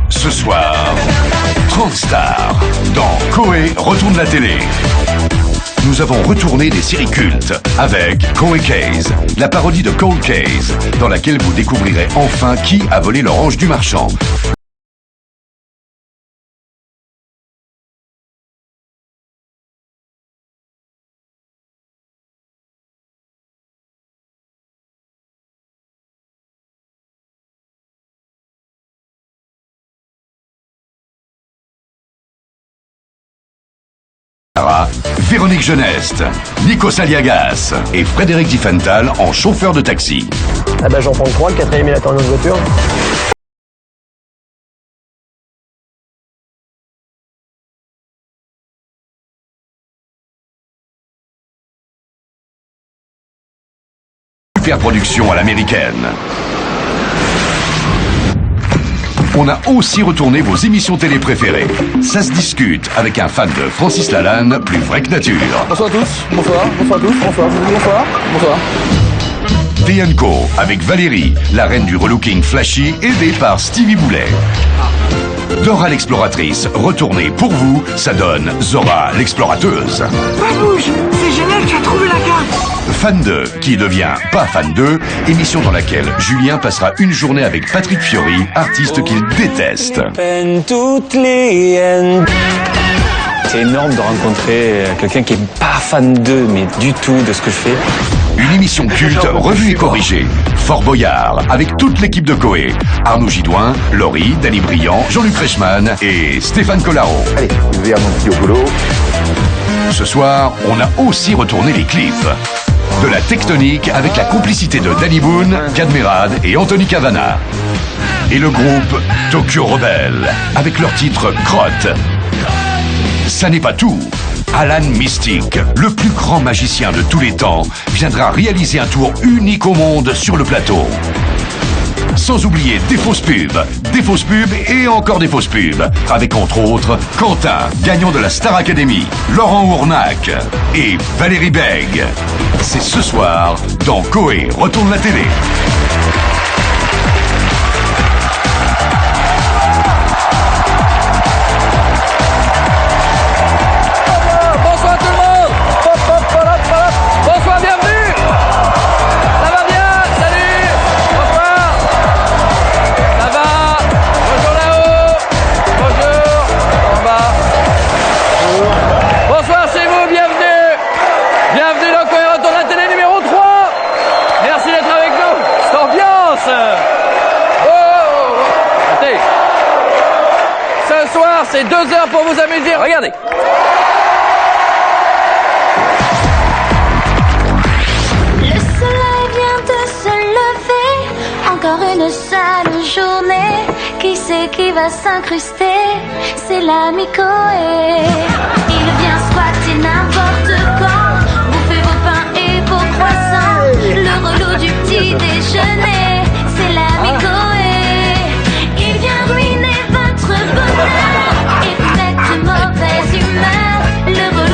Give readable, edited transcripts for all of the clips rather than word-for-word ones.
Ce soir, 30 stars dans Koei retourne la télé. Nous avons retourné des séries cultes avec Koei Case, la parodie de Cold Case, dans laquelle vous découvrirez enfin qui a volé l'orange du marchand. Véronique Jeuneste, Nikos Aliagas et Frédéric Diffenthal en chauffeur de taxi. Ah ben j'en prends 3, le quatrième il attend notre voiture. Super production à l'américaine. On a aussi retourné vos émissions télé préférées. Ça se discute avec un fan de Francis Lalanne, plus vrai que nature. Bonsoir à tous, bonsoir, bonsoir à tous, bonsoir, bonsoir, bonsoir. T&Co avec Valérie, la reine du relooking flashy, aidée par Stevie Boulet. Dora l'exploratrice, retournée pour vous, ça donne Zora l'explorateuse. Babouche, c'est génial, tu as trouvé la carte. Fan 2, qui devient pas fan 2, émission dans laquelle Julien passera une journée avec Patrick Fiori, artiste qu'il déteste. C'est énorme de rencontrer quelqu'un qui est pas fan d'eux, mais du tout de ce que je fais. Une émission culte revue et corrigée. Fort Boyard, avec toute l'équipe de Koei. Arnaud Gidouin, Laurie, Danny Briand, Jean-Luc Reichmann et Stéphane Collaro. Allez, je vais à mon petit au boulot. Ce soir, on a aussi retourné les clips. De la tectonique avec la complicité de Danny Boone, Cadmerade et Anthony Cavana. Et le groupe Tokyo Rebel, avec leur titre Crotte. Ça n'est pas tout. Alan Mystique, le plus grand magicien de tous les temps, viendra réaliser un tour unique au monde sur le plateau. Sans oublier des fausses pubs et encore des fausses pubs. Avec entre autres Quentin, gagnant de la Star Academy, Laurent Ournac et Valérie Bègue. C'est ce soir dans Koei retourne la télé. C'est 2 heures pour vous amuser, regardez. Le soleil vient de se lever, encore une sale journée. Qui c'est qui va s'incruster? C'est l'ami Koei. Il vient squatter n'importe quand, bouffer vos pains et vos croissants. Le relou du petit déjeuner, c'est l'ami Koei. Il vient ruiner votre bonheur. Mauvaise humeur, le relou.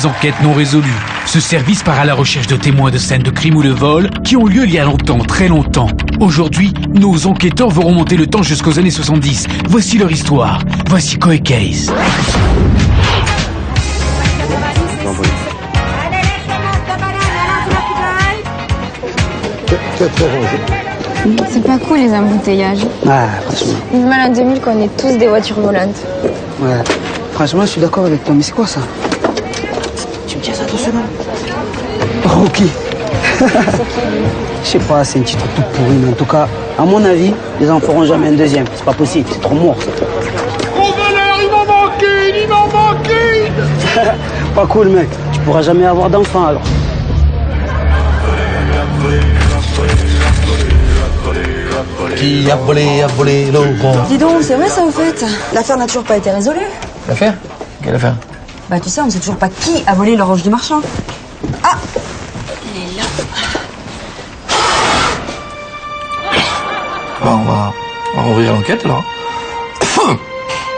Enquêtes non résolues. Ce service part à la recherche de témoins de scènes de crime ou de vol qui ont lieu il y a longtemps, très longtemps. Aujourd'hui, nos enquêteurs vont remonter le temps jusqu'aux années 70. Voici leur histoire. Voici Koei Case. C'est pas cool les embouteillages. Ouais, franchement. Vivement l'an 2000 qu'on est tous des voitures volantes. Ouais, franchement, je suis d'accord avec toi, mais c'est quoi ça? Tu me dis ça 2 secondes. Rocky. Je sais pas, c'est un titre tout pourri, mais en tout cas, à mon avis, ils en feront jamais un deuxième. C'est pas possible, c'est trop mort ça. Pas cool, mec. Tu pourras jamais avoir d'enfant, alors. Qui a volé Laurent? Dis donc, c'est vrai ça au fait. L'affaire n'a toujours pas été résolue. L'affaire? Quelle affaire? Bah tu sais, on sait toujours pas qui a volé l'orange du marchand. Ah, il est là. Bon, on va ouvrir l'enquête alors.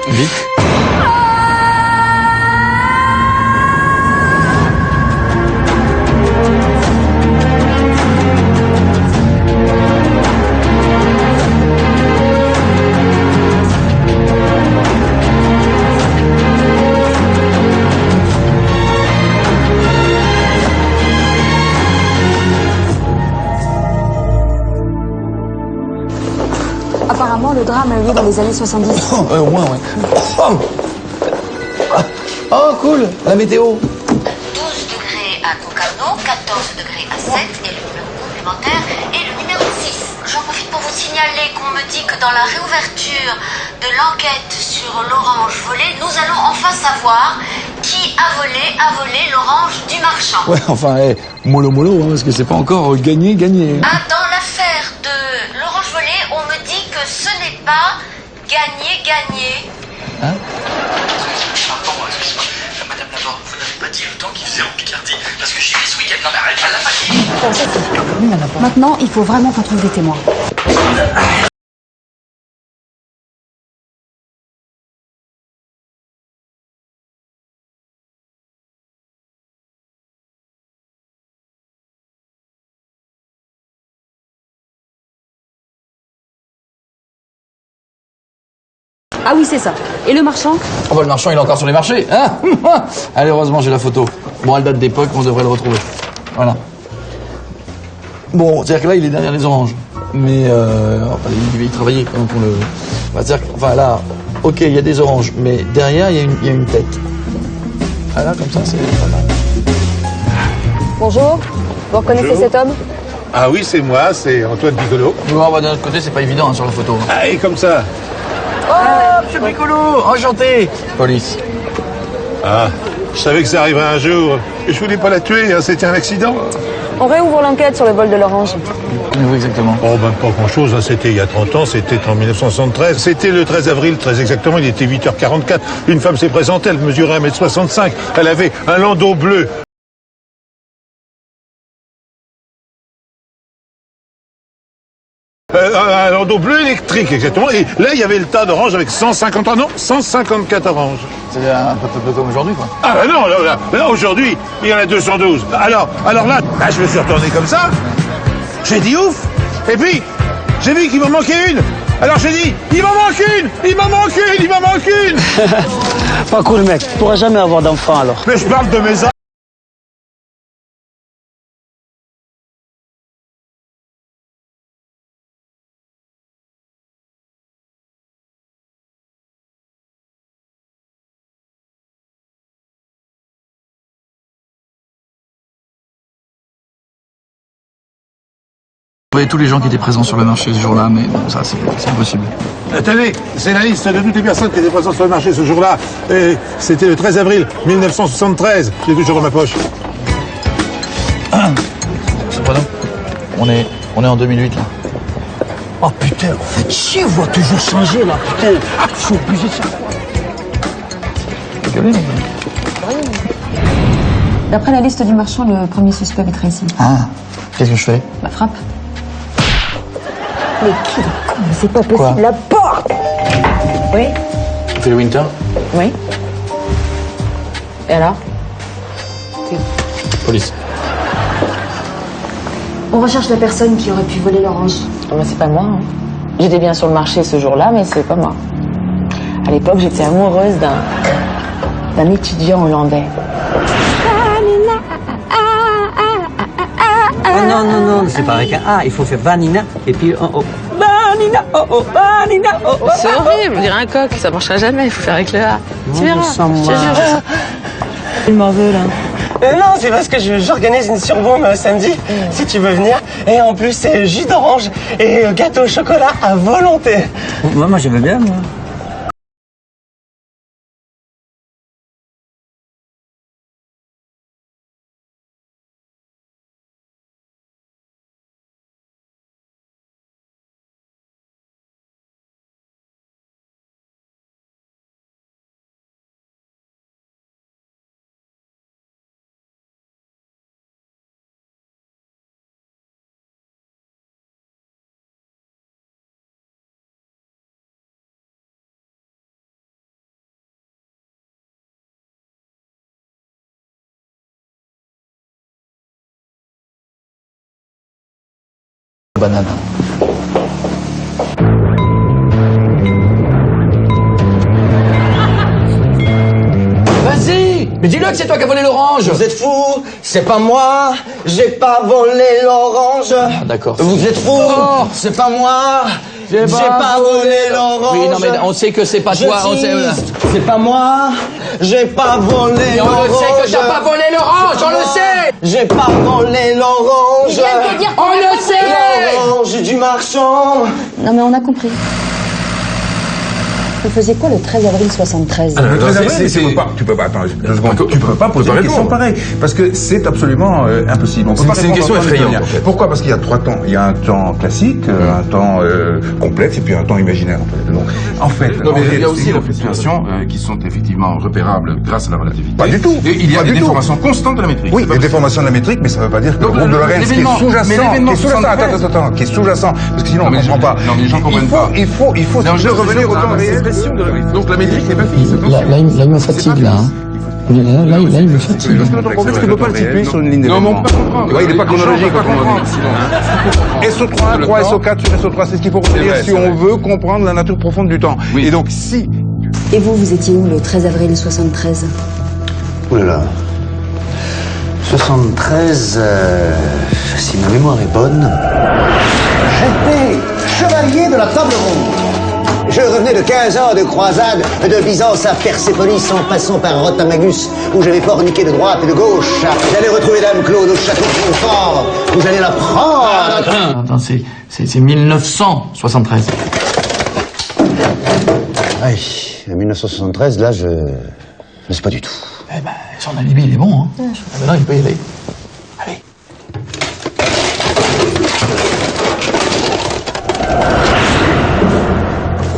Vite. Apparemment, le drame a eu lieu dans les années 70. Au moins, ouais. Oh, cool, la météo. 12 degrés à Concarneau, 14 degrés à 7 et le numéro complémentaire est le numéro 6. J'en profite pour vous signaler qu'on me dit que dans la réouverture de l'enquête sur l'orange volée, nous allons enfin savoir qui a volé l'orange du marchand. Ouais, enfin, mollo, hein, parce que c'est pas encore gagné. Ah, dans l'affaire de l'orange volée, on me dit que ce n'est pas gagné. Hein? Pardon, excusez-moi. Madame Laborde, vous n'avez pas dit le temps qu'il faisait en Picardie. Parce que j'y vais ce week-end. Non, mais arrête pas de la maquiller. Maintenant, il faut vraiment qu'on trouve des témoins. Ah oui, c'est ça. Et le marchand? Oh bah le marchand il est encore sur les marchés, hein. Allez, heureusement j'ai la photo. Bon, elle date d'époque, on devrait le retrouver. Voilà. Bon, c'est-à-dire que là il est derrière les oranges. Mais enfin, il travaillait pendant qu'on le... C'est-à-dire que, enfin là, ok, il y a des oranges, mais derrière il y a une tête. Ah là, comme ça, c'est pas mal. Bonjour, vous reconnaissez cet homme? Ah oui, c'est moi, c'est Antoine Piccolo. Bon, bah, d'un autre côté, c'est pas évident hein, sur la photo. Ah, et comme ça. Oh, monsieur Piccolo, enchanté. Police. Ah, je savais que ça arriverait un jour. Je voulais pas la tuer, hein, c'était un accident. On réouvre l'enquête sur le vol de l'orange. Oui, exactement. Oh, ben pas grand-chose, hein, c'était il y a 30 ans, c'était en 1973. C'était le 13 avril, très exactement, il était 8h44. Une femme s'est présentée, elle mesurait 1m65. Elle avait un landau bleu. Un landau bleu électrique, exactement. Et là, il y avait le tas d'oranges avec 154 oranges. C'est un peu comme aujourd'hui, quoi. Ah ben non, là, aujourd'hui, il y en a 212. Alors là, je me suis retourné comme ça. J'ai dit ouf. Et puis, j'ai vu qu'il m'en manquait une. Alors j'ai dit, il m'en manque une. Pas cool, mec. Tu pourras jamais avoir d'enfant, alors. Mais je parle de mes âges. Vous voyez tous les gens qui étaient présents sur le marché ce jour-là, mais bon, ça, c'est impossible. Tenez, c'est la liste de toutes les personnes qui étaient présentes sur le marché ce jour-là. Et c'était le 13 avril 1973. J'ai toujours dans ma poche. Pardon. On est en 2008, là. Oh putain, faites chier, vous avez toujours changé, là, putain. Je suis obligé de ça. Dégueulé, mec. D'après la liste du marchand, le premier suspect est ici. Ah, qu'est-ce que je fais? Bah frappe. Mais qui est con? C'est pas possible. Quoi? La porte. Oui. C'est le Winter? Oui. Et alors? Police. On recherche la personne qui aurait pu voler l'orange. Mais c'est pas moi. Hein. J'étais bien sur le marché ce jour-là, mais c'est pas moi. À l'époque, j'étais amoureuse d'un étudiant hollandais. Oh, non, c'est pas avec un A. Il faut faire Vanina et puis oh. Vanina, oh, Vanina, oh. C'est horrible, on dirait un coq, ça marchera jamais, il faut faire avec le A. Tu verras, je te jure. Il m'en veut, là. Non, c'est parce que j'organise une surbombe samedi, si tu veux venir. Et en plus, c'est jus d'orange et gâteau au chocolat à volonté. Moi, je veux bien, moi. Banane. Vas-y, mais dis-le que c'est toi qui as volé l'orange. Vous êtes fous? C'est pas moi. J'ai pas volé l'orange. Ah, d'accord. Vous êtes fous? Oh. C'est pas moi. J'ai pas volé l'orange. Oui, non, mais on sait que c'est pas toi. J'insiste, c'est pas moi. J'ai pas volé Et on l'orange. le sait que t'as pas volé l'orange, on le sait. J'ai pas volé l'orange. Il vient de te dire qu'on On a le compris. sait. L'orange du marchand. Non mais on a compris. Vous faisiez quoi le 13 avril 73? Tu peux pas, attends, 2 secondes. Tu peux pas poser une question pareille. Parce que c'est absolument impossible. C'est une question effrayante. En fait. Pourquoi? Parce qu'il y a 3 temps. Il y a un temps classique, un temps complexe et puis un temps imaginaire. Donc, en fait, non, mais il y a aussi des fluctuations qui sont effectivement repérables grâce à la relativité. Pas du tout. Et il y a des déformations constantes de la métrique. Oui, des déformations de la métrique, mais ça ne veut pas dire que le groupe de Lorentz qui est sous-jacent, attends, qui est sous-jacent, parce que sinon on ne comprend pas. Non, mais les gens ne comprennent pas. Il faut revenir au temps réel. Donc la métrique n'est pas fixe. Là, il me fatigue, là. Hein. Là, il me fatigue. Est-ce que tu peux pas le situer sur une ligne Non, mais on d'événement? peut pas comprendre. Ouais, il n'est pas chronologique. SO3, 3, SO4 sur SO3, c'est ce qu'il faut retenir si on veut comprendre la nature profonde du temps. Et donc, si... Et vous étiez où le 13 avril 73? Ouh là là. 73, si ma mémoire est bonne, j'étais chevalier de la table ronde. Je revenais de 15 ans de croisade de Byzance à Persépolis en passant par Rotamagus, où j'avais forniqué de droite et de gauche. J'allais retrouver Dame Claude au château de Montfort, où j'allais la prendre. Attends, c'est 1973. Oui, 1973, là, je ne sais pas du tout. Eh ben, son alibi, il est bon, hein. Maintenant, il peut y aller. Allez.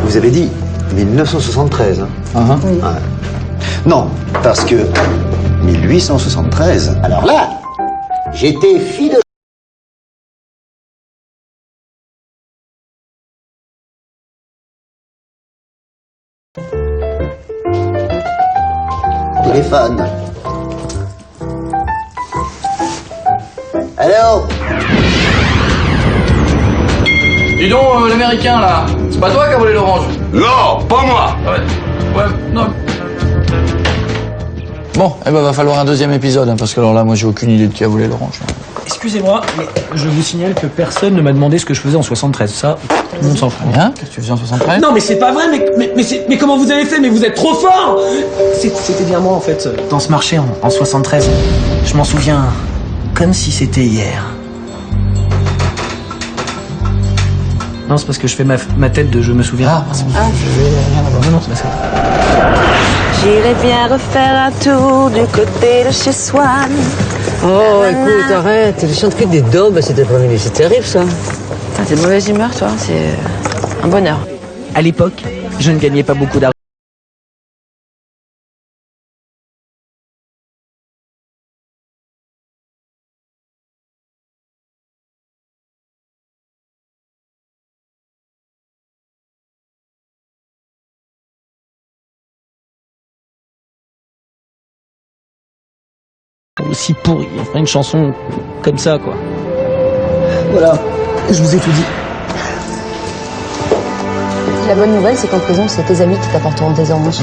Vous avez dit 1973, hein? Oui. Ouais. Non, parce que 1873, alors là, j'étais fille de... Téléphone. Allô? Dis donc, l'américain, là, c'est pas toi qui as volé l'orange? Non, pas moi. Ouais, non. Bon, eh ben, va falloir un deuxième épisode, hein, parce que alors là, moi, j'ai aucune idée de qui a volé l'orange. Excusez-moi, mais je vous signale que personne ne m'a demandé ce que je faisais en 73. Ça, tout le monde s'en fout. Rien? Qu'est-ce que tu faisais en 73? Non, mais c'est pas vrai, mais comment vous avez fait? Mais vous êtes trop fort! C'était bien moi, en fait, dans ce marché en 73. Je m'en souviens comme si c'était hier. Non, c'est parce que je fais ma tête de je me souviens. Ah, je vais rien avoir. Non, c'est pas ça. J'irais bien refaire un tour du côté de chez Swan. Oh, écoute, arrête, tu chantes que des daubes cet après-midi, c'est terrible ça. T'es de mauvaise humeur, toi, c'est un bonheur. À l'époque, je ne gagnais pas beaucoup d'argent. Aussi pourri, enfin une chanson comme ça, quoi. Voilà, je vous ai tout dit. La bonne nouvelle, c'est qu'en prison, c'est tes amis qui t'apporteront des oranges.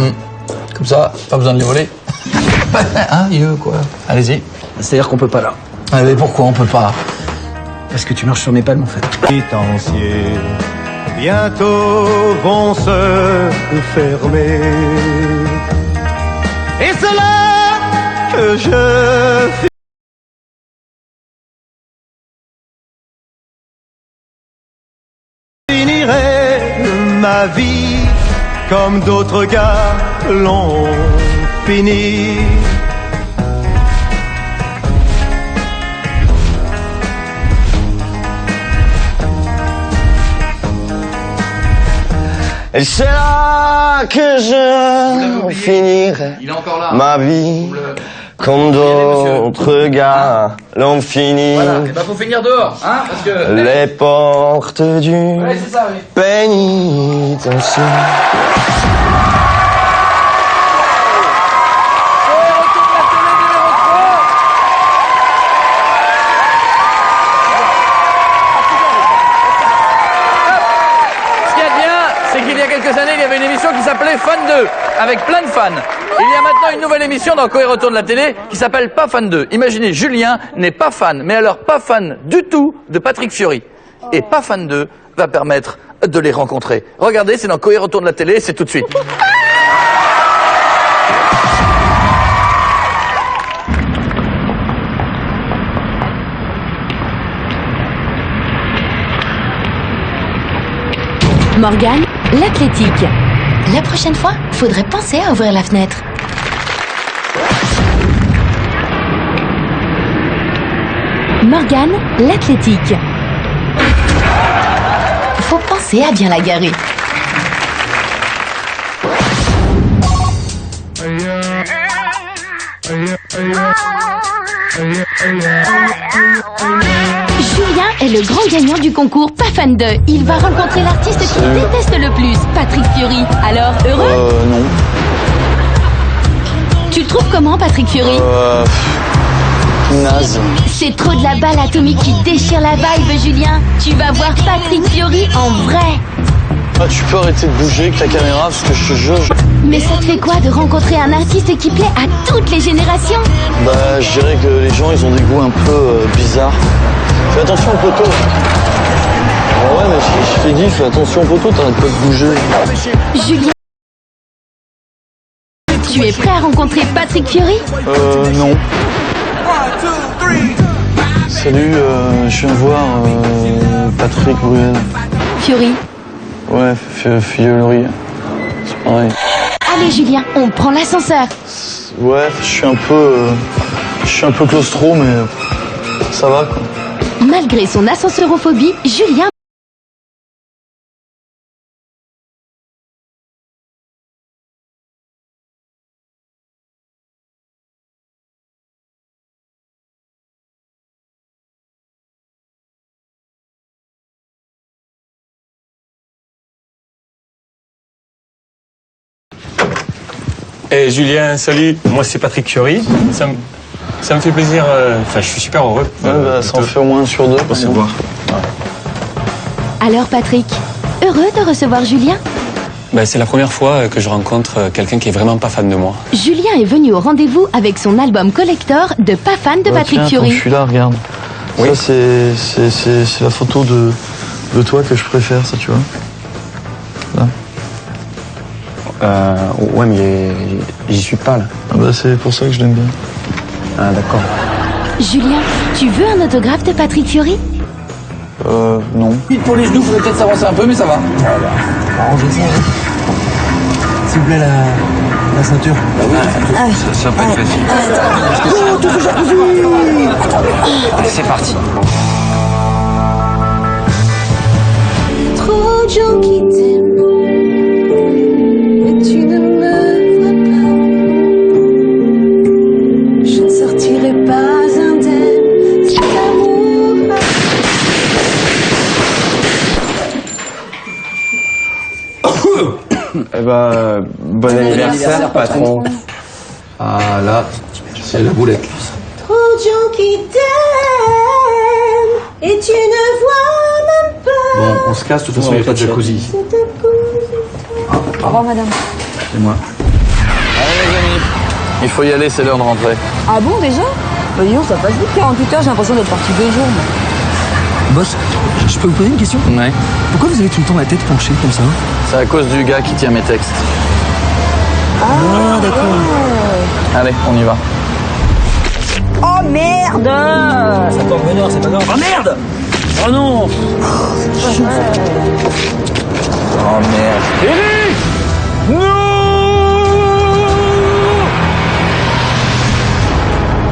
Comme ça, pas besoin de les voler. Hein, quoi. Allez-y. C'est-à-dire qu'on peut pas là. Allez, pourquoi on peut pas? Parce que tu marches sur mes palmes, en fait. Pétenciers, bientôt vont se fermer. Et c'est là que je finirai ma vie comme d'autres gars l'ont fini. Et c'est là que je finirai ma vie comme d'autres gars l'ont fini. Voilà, et ben faut finir dehors, hein, parce que... Les portes du c'est ça, oui. pénitencier. quelques années, il y avait une émission qui s'appelait Fan 2, avec plein de fans. Il y a maintenant une nouvelle émission dans Quand il retourne la télé qui s'appelle Pas Fan 2. Imaginez, Julien n'est pas fan, mais alors pas fan du tout de Patrick Fiori. Et Pas Fan 2 va permettre de les rencontrer. Regardez, c'est dans Quand il retourne la télé, c'est tout de suite. Morgane, l'athlétique. La prochaine fois, faudrait penser à ouvrir la fenêtre. Morgane, l'athlétique. Faut penser à bien la garer. Julien est le grand gagnant du concours Pas Fan 2. Il va rencontrer l'artiste qu'il déteste le plus, Patrick Fiori. Alors, heureux? Non. Tu le trouves comment, Patrick Fiori? Naze. C'est trop de la balle atomique qui déchire la vibe, Julien. Tu vas voir Patrick Fiori en vrai. Ah, tu peux arrêter de bouger avec ta caméra parce que je te jure. Mais ça te fait quoi de rencontrer un artiste qui plaît à toutes les générations? Bah, je dirais que les gens, ils ont des goûts un peu bizarres. Fais attention au poteau. Ah ouais, mais je t'ai dit, fais attention au poteau, t'arrêtes pas de bouger. Julien, tu es prêt à rencontrer Patrick Fiori? Non. Salut, je viens voir Patrick Bruel. Fiori. Ouais, Fiori. C'est pareil. Allez, Julien, on prend l'ascenseur. Ouais, je suis un peu claustro, mais ça va, quoi. Malgré son ascenseurophobie, Julien... Eh Julien, salut, moi c'est Patrick Fiori. Ça me fait plaisir, je suis super heureux. Ouais, bah, ça en fait au moins 1 sur 2. On va se voir. Alors, Patrick, heureux de recevoir Julien? Bah, c'est la première fois que je rencontre quelqu'un qui est vraiment pas fan de moi. Julien est venu au rendez-vous avec son album collector de Pas Fan de Patrick tiens, Fiori. Je suis là, regarde. Oui. Ça, c'est la photo de toi que je préfère, ça, tu vois. Là. Ouais, mais j'y suis pas là. Ah bah, c'est pour ça que je l'aime bien. Ah, d'accord. Julien, tu veux un autographe de Patrick Fiori? Non. Vite pour les genoux, faudrait peut-être s'avancer un peu, mais ça va. Arrangez ça. S'il vous plaît, la ceinture. Ça peut être facile. Allez, c'est parti. Trop de gens qui t'aiment, mais tu ne me vois pas. Je ne sortirai pas indemne, cet amour. Eh ben, bon anniversaire, patron. Ah là, c'est la boulette. Trop de gens qui t'aiment, et tu ne vois même pas. Bon, on se casse, de toute façon, il n'y a pas de jacuzzi. Au revoir, madame. C'est moi. Allez, les amis, il faut y aller, c'est l'heure de rentrer. Ah bon, déjà? Bah dis donc, ça passe vite, 48 heures, j'ai l'impression d'être parti 2 jours. moi. Boss, je peux vous poser une question? Ouais. Pourquoi vous avez tout le temps la tête penchée comme ça? C'est à cause du gars qui tient mes textes. Ah, d'accord. Allez, on y va. Oh merde! Ça peut revenir, c'est pas grave. Oh merde! Oh non! Oh merde.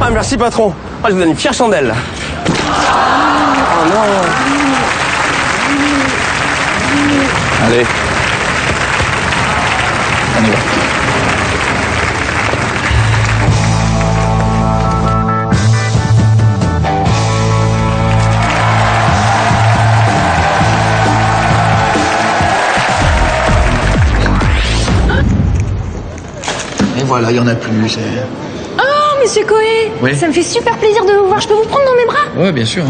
Ah, merci patron. Ah, je vous donne une fière chandelle. Oh non! Allez. On y va. Et voilà, il n'y en a plus. Ah, mais monsieur Coé. Oui. Ça me fait super plaisir de vous voir. Je peux vous prendre dans mes bras? Ouais, bien sûr.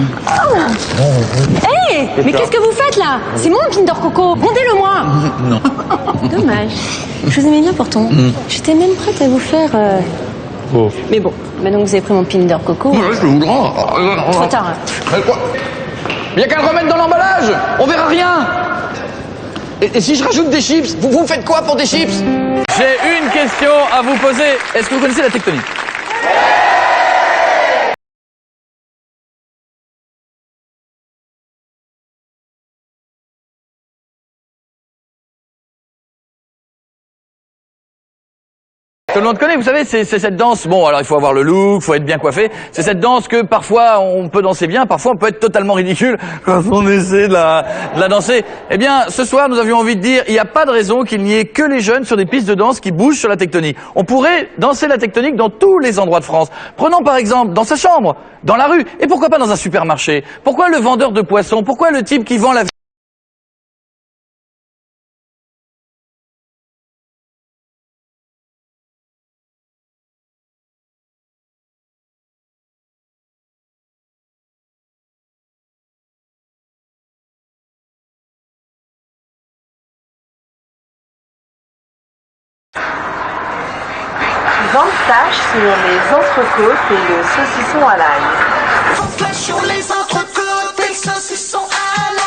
Hé, mais qu'est-ce que vous faites là? C'est mon Kinder Coco. Rendez-le-moi. Non. Dommage. Je vous aimais bien pourtant. J'étais même prête à vous faire... Oh. Mais bon, maintenant que vous avez pris mon Kinder Coco... Ouais, je vous le rends. Trop tard. Mais quoi? Il y a qu'à le remettre dans l'emballage. On verra rien. Et si je rajoute des chips, vous faites quoi pour des chips? J'ai une question à vous poser. Est-ce que vous connaissez la tectonique? Tout le monde connaît, vous savez, c'est cette danse. Bon, alors il faut avoir le look, il faut être bien coiffé. C'est cette danse que parfois on peut danser bien, parfois on peut être totalement ridicule quand on essaie de la danser. Eh bien, ce soir, nous avions envie de dire, il n'y a pas de raison qu'il n'y ait que les jeunes sur des pistes de danse qui bougent sur la tectonique. On pourrait danser la tectonique dans tous les endroits de France. Prenons par exemple dans sa chambre, dans la rue, et pourquoi pas dans un supermarché? Pourquoi le vendeur de poissons? Pourquoi le type qui vend la... Vente tâche sur les entrecôtes et le saucisson à l'ail. Vente flash sur les entrecôtes et le saucisson à l'ail.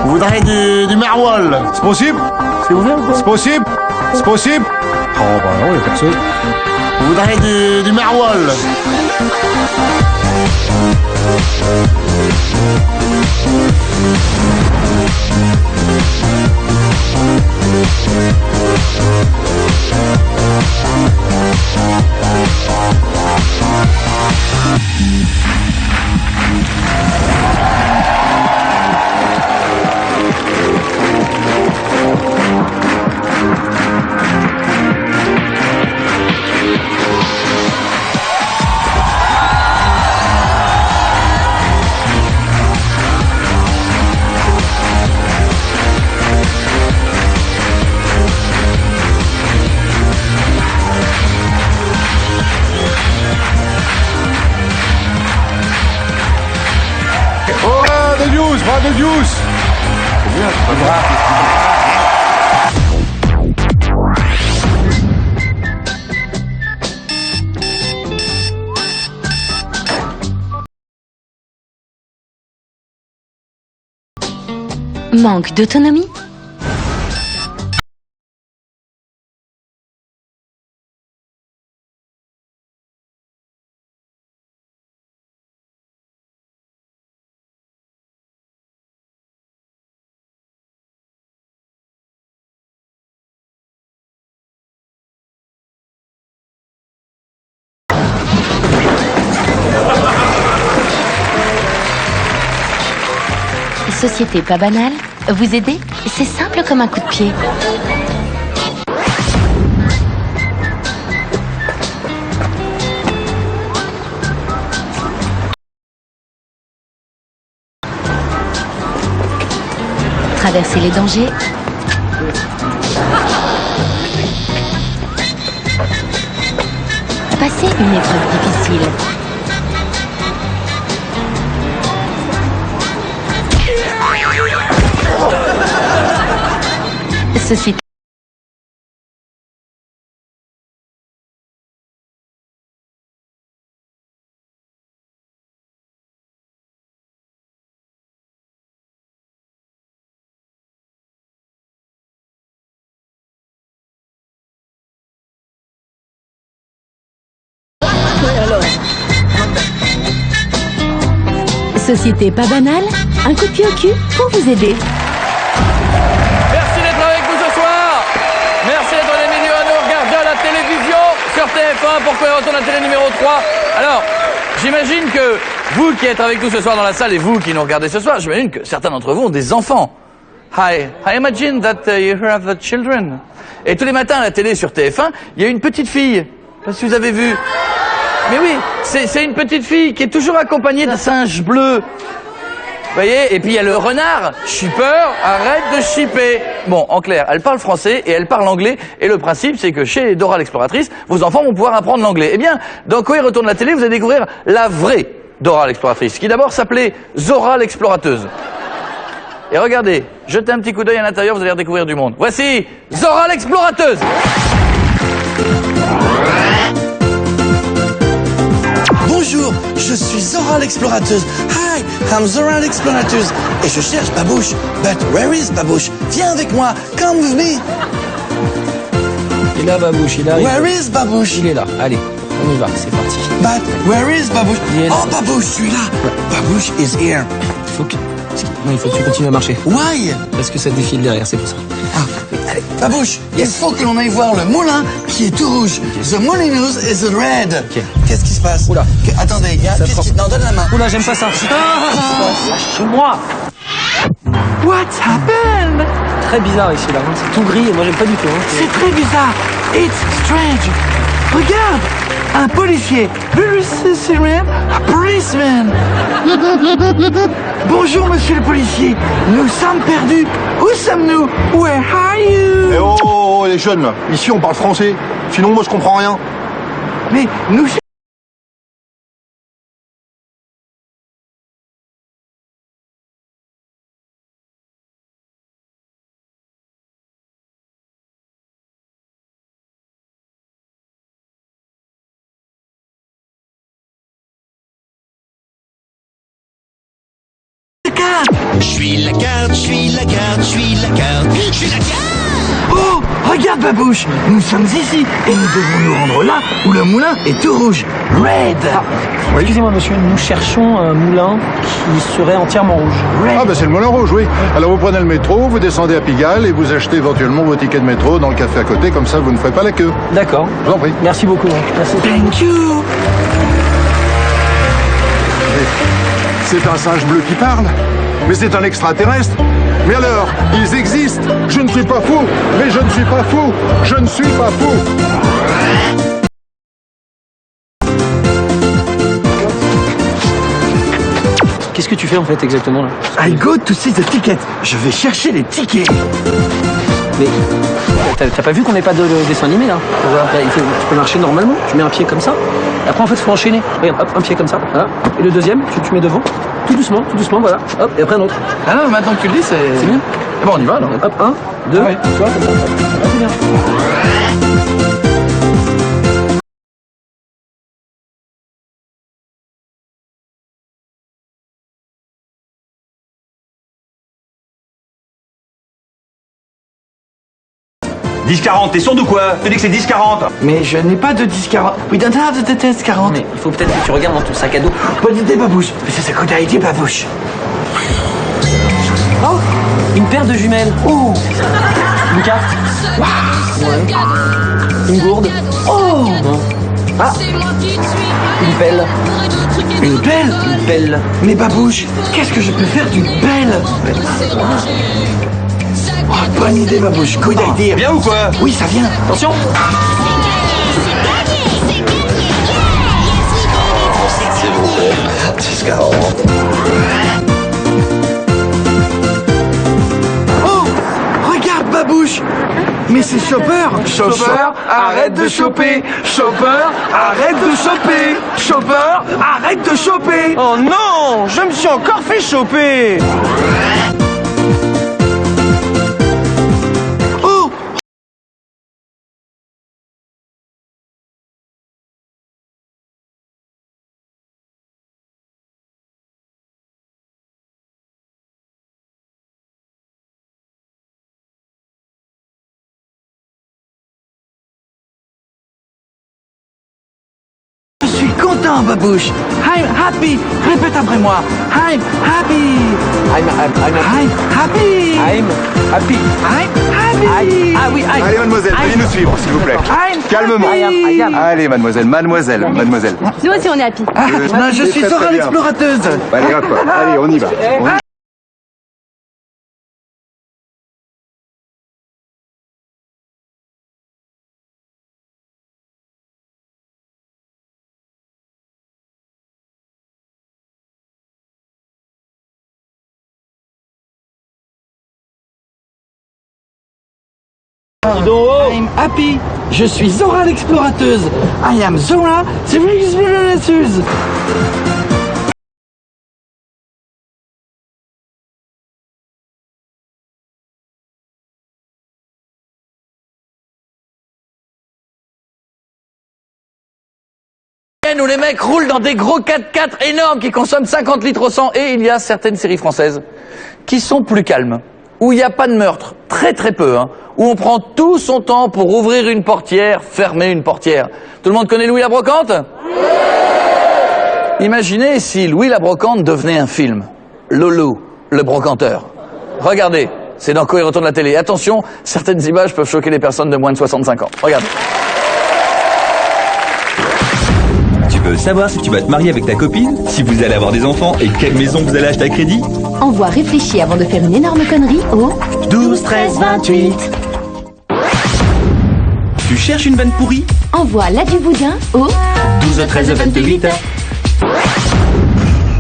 Vous voudrez du maroilles? C'est possible? C'est ouvert ou quoi? C'est possible? C'est possible? Oh bah non, il y a personne. Vous voudrez du maroilles? Pas de juice. Manque d'autonomie? Société pas banale, vous aider, c'est simple comme un coup de pied. traverser les dangers. Passer une épreuve difficile. Ceci. Société pas banale, un coup de pied au cul pour vous aider. Merci d'être avec nous ce soir. Merci d'être les milieux à nous regarder à la télévision sur TF1 pour Coé retourne la télé numéro 3. Alors, j'imagine que vous qui êtes avec nous ce soir dans la salle et vous qui nous regardez ce soir, j'imagine que certains d'entre vous ont des enfants. I imagine that you have the children. Et tous les matins à la télé sur TF1, il y a une petite fille. Je sais pas si vous avez vu. Mais oui, c'est une petite fille qui est toujours accompagnée d'un singe bleu. Vous voyez? Et puis il y a le renard, shipper, arrête de shipper. Bon, en clair, elle parle français et elle parle anglais. Et le principe, c'est que chez Dora l'exploratrice, vos enfants vont pouvoir apprendre l'anglais. Eh bien, dans Coé retourne la télé, vous allez découvrir la vraie Dora l'exploratrice, qui d'abord s'appelait Zora l'explorateuse. Et regardez, jetez un petit coup d'œil à l'intérieur, vous allez redécouvrir du monde. Voici Zora l'explorateuse. Bonjour, je suis Zora l'explorateuse. Hi, I'm Zora l'explorateuse. Et je cherche Babouche. But where is Babouche? Viens avec moi, come with me. Il est là, Babouche, il arrive. Where is Babouche? Il est là, allez, on y va, c'est parti. But where is Babouche? Oh, Babouche, je suis là. Babouche is here. Non, il faut que tu continues à marcher. Why? Parce que ça défile derrière, c'est pour ça. Allez, Babouche, il faut que l'on aille voir le moulin qui est tout rouge. The molinos is red. Qu'est-ce qui se passe? Oula. Attendez, il y a un petit... Non, donne la main. Oula, j'aime pas ça. Lâche-moi. What happened? Très bizarre ici, là. C'est tout gris et moi, j'aime pas du tout. C'est très bizarre. It's strange. Regarde, un policier. A policeman. Bonjour, monsieur le policier. Nous sommes perdus. Où sommes-nous? Where are you? Eh oh, les jeunes, là. Ici, on parle français. Sinon, moi, je comprends rien. Mais nous... Je suis la carte, je suis la carte, je suis la carte, je suis la carte. Oh, regarde Babouche, nous sommes ici et nous devons nous rendre là où le moulin est tout rouge. Red. Oui. Excusez-moi monsieur, nous cherchons un moulin qui serait entièrement rouge. Ah bah c'est le moulin rouge, oui. Alors vous prenez le métro, vous descendez à Pigalle et vous achetez éventuellement vos tickets de métro dans le café à côté, comme ça vous ne ferez pas la queue. D'accord. Je vous en prie. Merci beaucoup. Merci. Thank you. C'est un singe bleu qui parle. Mais c'est un extraterrestre. Mais alors, ils existent. Je ne suis pas fou. Mais je ne suis pas fou. Je ne suis pas fou. Qu'est-ce que tu fais en fait exactement là? I go to see the ticket. Je vais chercher les tickets. Mais t'as pas vu qu'on n'est pas de dessin animé là? Tu peux marcher normalement, tu mets un pied comme ça. Après en fait il faut enchaîner. Regarde, hop, un pied comme ça, voilà. Et le deuxième, tu mets devant. Tout doucement, voilà. Hop, et après un autre. Ah non, maintenant que tu le dis, c'est bien. Bon, on y va alors. Hop, 1, 2, ouais. Tu vois, comme ça. Ah, c'est bien. 10-40, t'es sourd ou quoi? Je te dis que c'est 10-40. Mais je n'ai pas de 10-40. We don't have the 10-40. Mais il faut peut-être que tu regardes dans ton sac à dos. Bonne idée, Babouche. Mais c'est good idea, Babouche. Oh, une paire de jumelles. Oh, une carte. Ouais. Une gourde. Oh. Bon. Ah, une pelle. Une pelle? Une pelle. Mais Babouche, qu'est-ce que je peux faire d'une pelle? Oh, bonne idée, Babouche. Good idea. Bien ou quoi? Oui, ça vient. Attention. S'il vous plaît. 10-40. Babouche. Mais c'est Chopper. Chopper, arrête de choper. Chopper, arrête de choper. Chopper, arrête de choper. Oh non, je me suis encore fait choper. Oh! Je suis content, Babouche. I'm happy. Répète après moi. I'm happy. I'm happy. I'm happy. Ah oui, Allez, mademoiselle, veuillez nous suivre, s'il vous plaît. Calmement. Allez, mademoiselle. Nous aussi, on est happy. Non, je suis Zora l'explorateuse. Allez, hop, allez, on y va. I'm happy. Je suis Zora l'explorateuse. I am Zora l'explorateuse. Où les mecs roulent dans des gros 4x4 énormes qui consomment 50 litres au 100, et il y a certaines séries françaises qui sont plus calmes, où il n'y a pas de meurtre, très très peu, hein, où on prend tout son temps pour ouvrir une portière, fermer une portière. Tout le monde connaît Louis la Brocante? Imaginez si Louis la Brocante devenait un film. Lolo, le brocanteur. Regardez, c'est dans Quand il retourne la télé. Attention, certaines images peuvent choquer les personnes de moins de 65 ans. Regardez. Tu veux savoir si tu vas te marier avec ta copine, si vous allez avoir des enfants et quelle maison vous allez acheter à crédit? Envoie réfléchir avant de faire une énorme connerie au 12 13 28. Tu cherches une vanne pourrie? Envoie là du boudin au 12 13 28.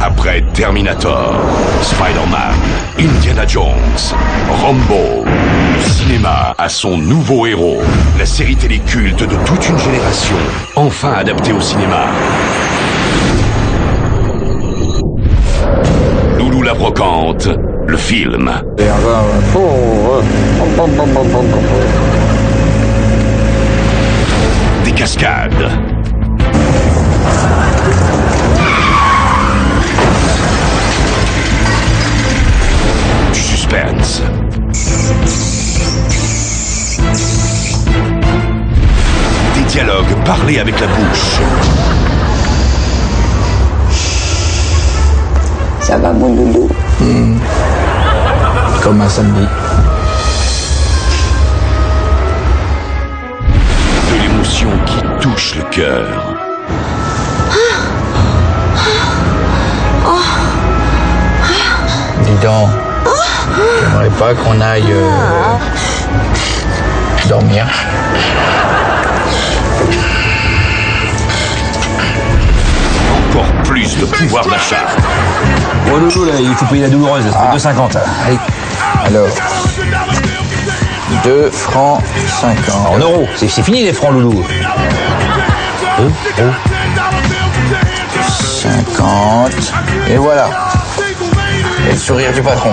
Après Terminator, Spider-Man, Indiana Jones, Rambo, le cinéma a son nouveau héros. La série télé culte de toute une génération, enfin adaptée au cinéma. Loulou la Brocante, le film. Des cascades. Du suspense. Des dialogues parlés avec la bouche. Ça va, mon loulou? Comme un samedi. De l'émotion qui touche le cœur. Dis donc, j'aimerais pas qu'on aille dormir. Encore plus de pouvoir d'achat. Oh loulou là, il faut payer la douloureuse, ça fait 2,50. Alors, 2 francs 50. En euros, c'est fini les francs loulou. 50. Et voilà. Et le sourire du patron.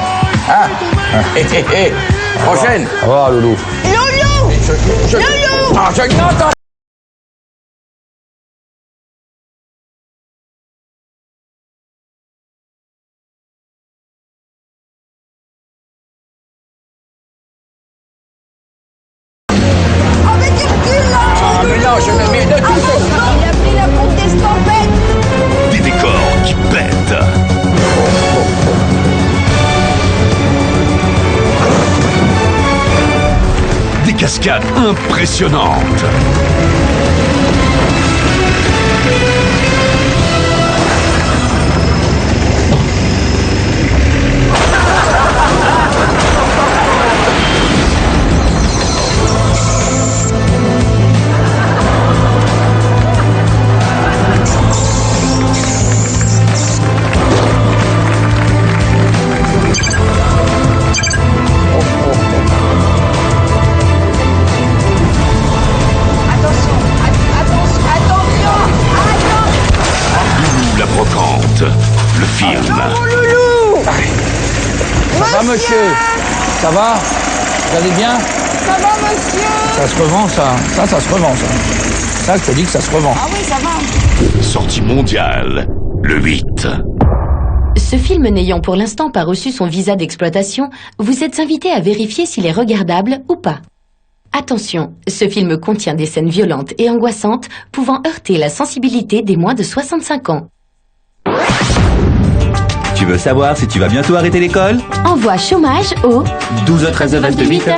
Ah. Prochaine. Au revoir loulou. Ah, non, Des décors qui pètent. Des cascades impressionnantes. monsieur. Ça va? Vous allez bien? Ça va, monsieur? Ça se revend, ça. Ça se revend, ça. Ça, je te dis que ça se revend. Ah oui, ça va. Sortie mondiale, le 8. Ce film n'ayant pour l'instant pas reçu son visa d'exploitation, vous êtes invité à vérifier s'il est regardable ou pas. Attention, ce film contient des scènes violentes et angoissantes pouvant heurter la sensibilité des moins de 65 ans. Tu veux savoir si tu vas bientôt arrêter l'école? Envoie chômage au 12 13 28.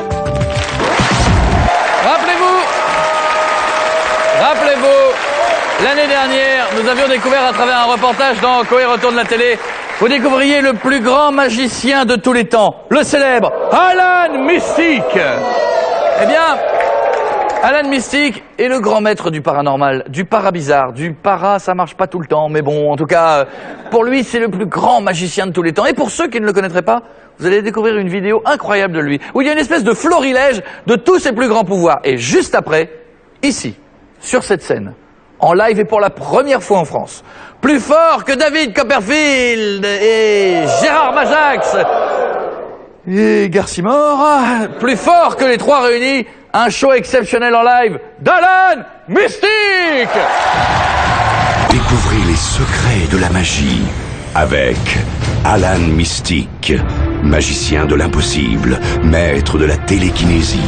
Rappelez-vous, l'année dernière, nous avions découvert à travers un reportage dans Coé Retourne la télé, vous découvriez le plus grand magicien de tous les temps, le célèbre Alan Mystique. Eh bien, Alan Mystique est le grand maître du paranormal, du para-bizarre, du para, ça marche pas tout le temps, mais bon, en tout cas, pour lui, c'est le plus grand magicien de tous les temps. Et pour ceux qui ne le connaîtraient pas, vous allez découvrir une vidéo incroyable de lui, où il y a une espèce de florilège de tous ses plus grands pouvoirs. Et juste après, ici, sur cette scène, en live et pour la première fois en France, plus fort que David Copperfield et Gérard Majax et Garcimore, plus fort que les trois réunis, un show exceptionnel en live d'Alan Mystique. Découvrez les secrets de la magie avec Alan Mystique, magicien de l'impossible, maître de la télékinésie.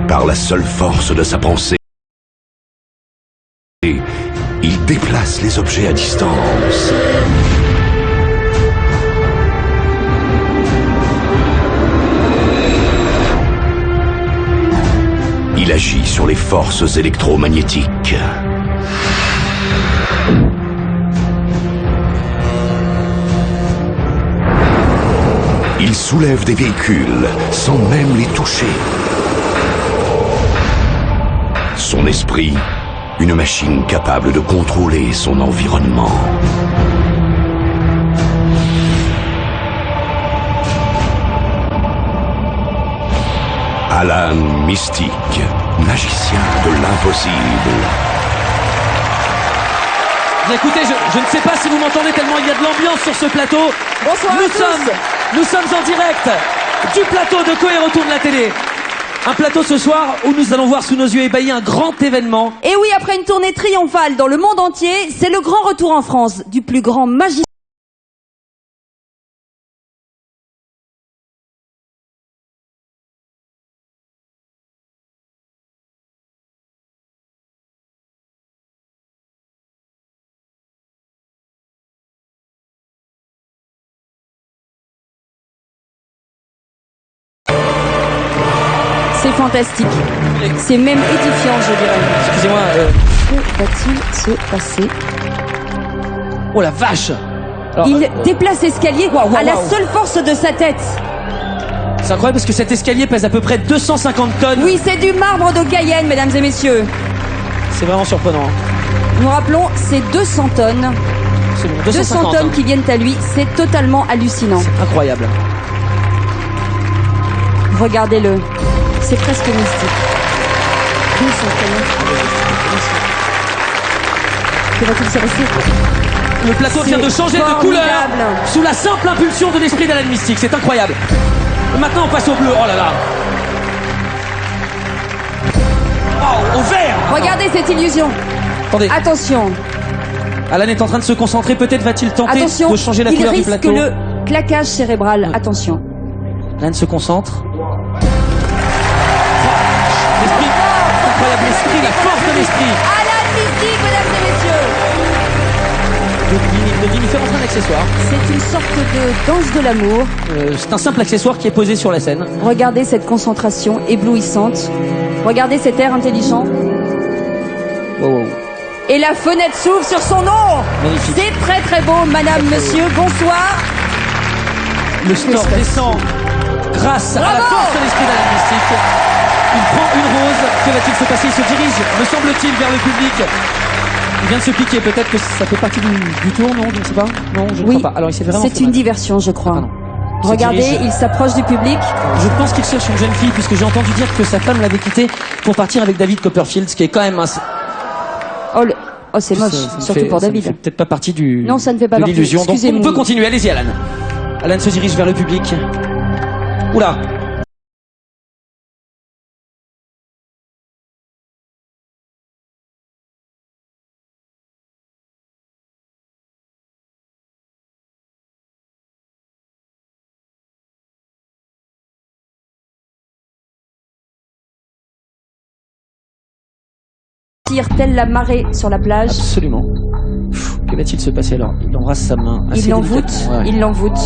Par la seule force de sa pensée, il déplace les objets à distance. Il agit sur les forces électromagnétiques. Il soulève des véhicules sans même les toucher. Son esprit, une machine capable de contrôler son environnement. Alan Mystique, magicien de l'impossible. Bien, écoutez, je ne sais pas si vous m'entendez tellement il y a de l'ambiance sur ce plateau. Bonsoir à tous. Nous sommes en direct du plateau de Coé Retourne la télé. Un plateau ce soir où nous allons voir sous nos yeux ébahis un grand événement. Et oui, après une tournée triomphale dans le monde entier, c'est le grand retour en France du plus grand magicien. C'est fantastique. C'est même édifiant, je dirais. Excusez-moi. Que va-t-il se passer? Oh la vache! Alors, il déplace l'escalier à la seule force de sa tête. C'est incroyable parce que cet escalier pèse à peu près 250 tonnes. Oui, c'est du marbre de Cayenne, mesdames et messieurs. C'est vraiment surprenant. Nous rappelons, c'est 200 tonnes. C'est bon, 200 tonnes qui viennent à lui, c'est totalement hallucinant. C'est incroyable. Regardez-le. C'est presque mystique. 200 tonnes. Que va-t-il se passer? Le plateau vient de changer de couleur sous la simple impulsion de l'esprit d'Alan Mystique. C'est incroyable. Et maintenant, on passe au bleu. Oh là là. Oh, au vert. Regardez cette illusion. Attendez. Attention. Alan est en train de se concentrer. Peut-être va-t-il tenter Attention, de changer la couleur du plateau. il risque le claquage cérébral. Attention. Alan se concentre. L'esprit. Incroyable l'esprit, la force de l'esprit. Alan Mystique, mesdames et messieurs. De différents accessoires. C'est une sorte de danse de l'amour. C'est un simple accessoire qui est posé sur la scène. Regardez cette concentration éblouissante. Regardez cet air intelligent. Wow. Et la fenêtre s'ouvre sur son nom. Magnifique. C'est très très beau, madame, monsieur. Bonsoir. Le store descend grâce à la force de l'esprit d'Alan Mystique. Il prend une rose. Que va-t-il se passer? Il se dirige, me semble-t-il, vers le public. Il vient de se piquer. Peut-être que ça fait partie du tour, non? Je ne sais pas. Non, je ne crois pas. Alors il s'est vraiment. C'est une diversion, je crois. Regardez, il s'approche du public. Je pense qu'il cherche une jeune fille, puisque j'ai entendu dire que sa femme l'avait quitté pour partir avec David Copperfield, ce qui est quand même un... Oh, Oh, c'est moche, surtout pour David. Ça ne fait peut-être pas partie du. Non, ça ne fait pas de partie. l'illusion. Donc on Excusez-moi. peut continuer. Allez-y, Alan. Alan se dirige vers le public. Oula. Tire telle la marée sur la plage. Absolument. Que va-t-il se passer alors? Il embrasse sa main. Il l'envoûte. Ouais. Il l'envoûte.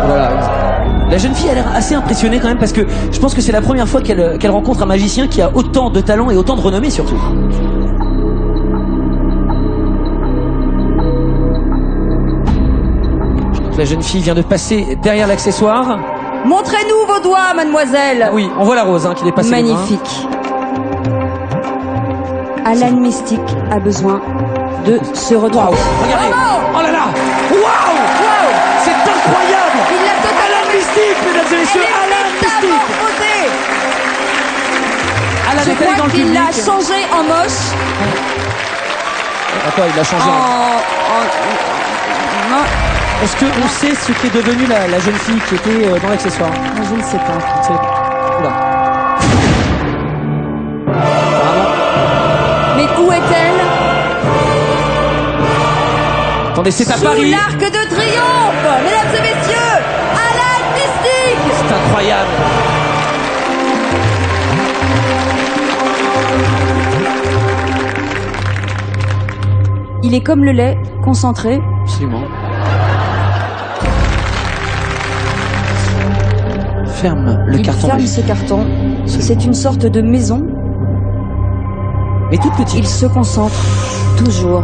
Voilà. La jeune fille a l'air assez impressionnée quand même parce que je pense que c'est la première fois qu'elle rencontre un magicien qui a autant de talent et autant de renommée surtout. La jeune fille vient de passer derrière l'accessoire. Montrez-nous vos doigts, mademoiselle. Ah oui, on voit la rose qui dépasse. Magnifique. Alan Mystique a besoin de se retrouver. Wow, regardez. Oh là là. Waouh. C'est incroyable. Il l'a totalement. Alan Mystique, mesdames et messieurs. Alan Mystique. Alan Je est allé crois dans le qu'il public. l'a changé en moche. Attends, il l'a changé Non. Est-ce qu'on sait ce qu'est devenue la jeune fille qui était dans l'accessoire? Je ne sais pas. Oula. Mais où est-elle? Attendez, c'est à Sous Paris. l'Arc de Triomphe, mesdames et messieurs, Alan Mystique. C'est incroyable. Il est comme le lait, concentré. Absolument. Ferme le Il carton. ferme ce carton. C'est une sorte de maison. Mais toute petite. Il se concentre toujours.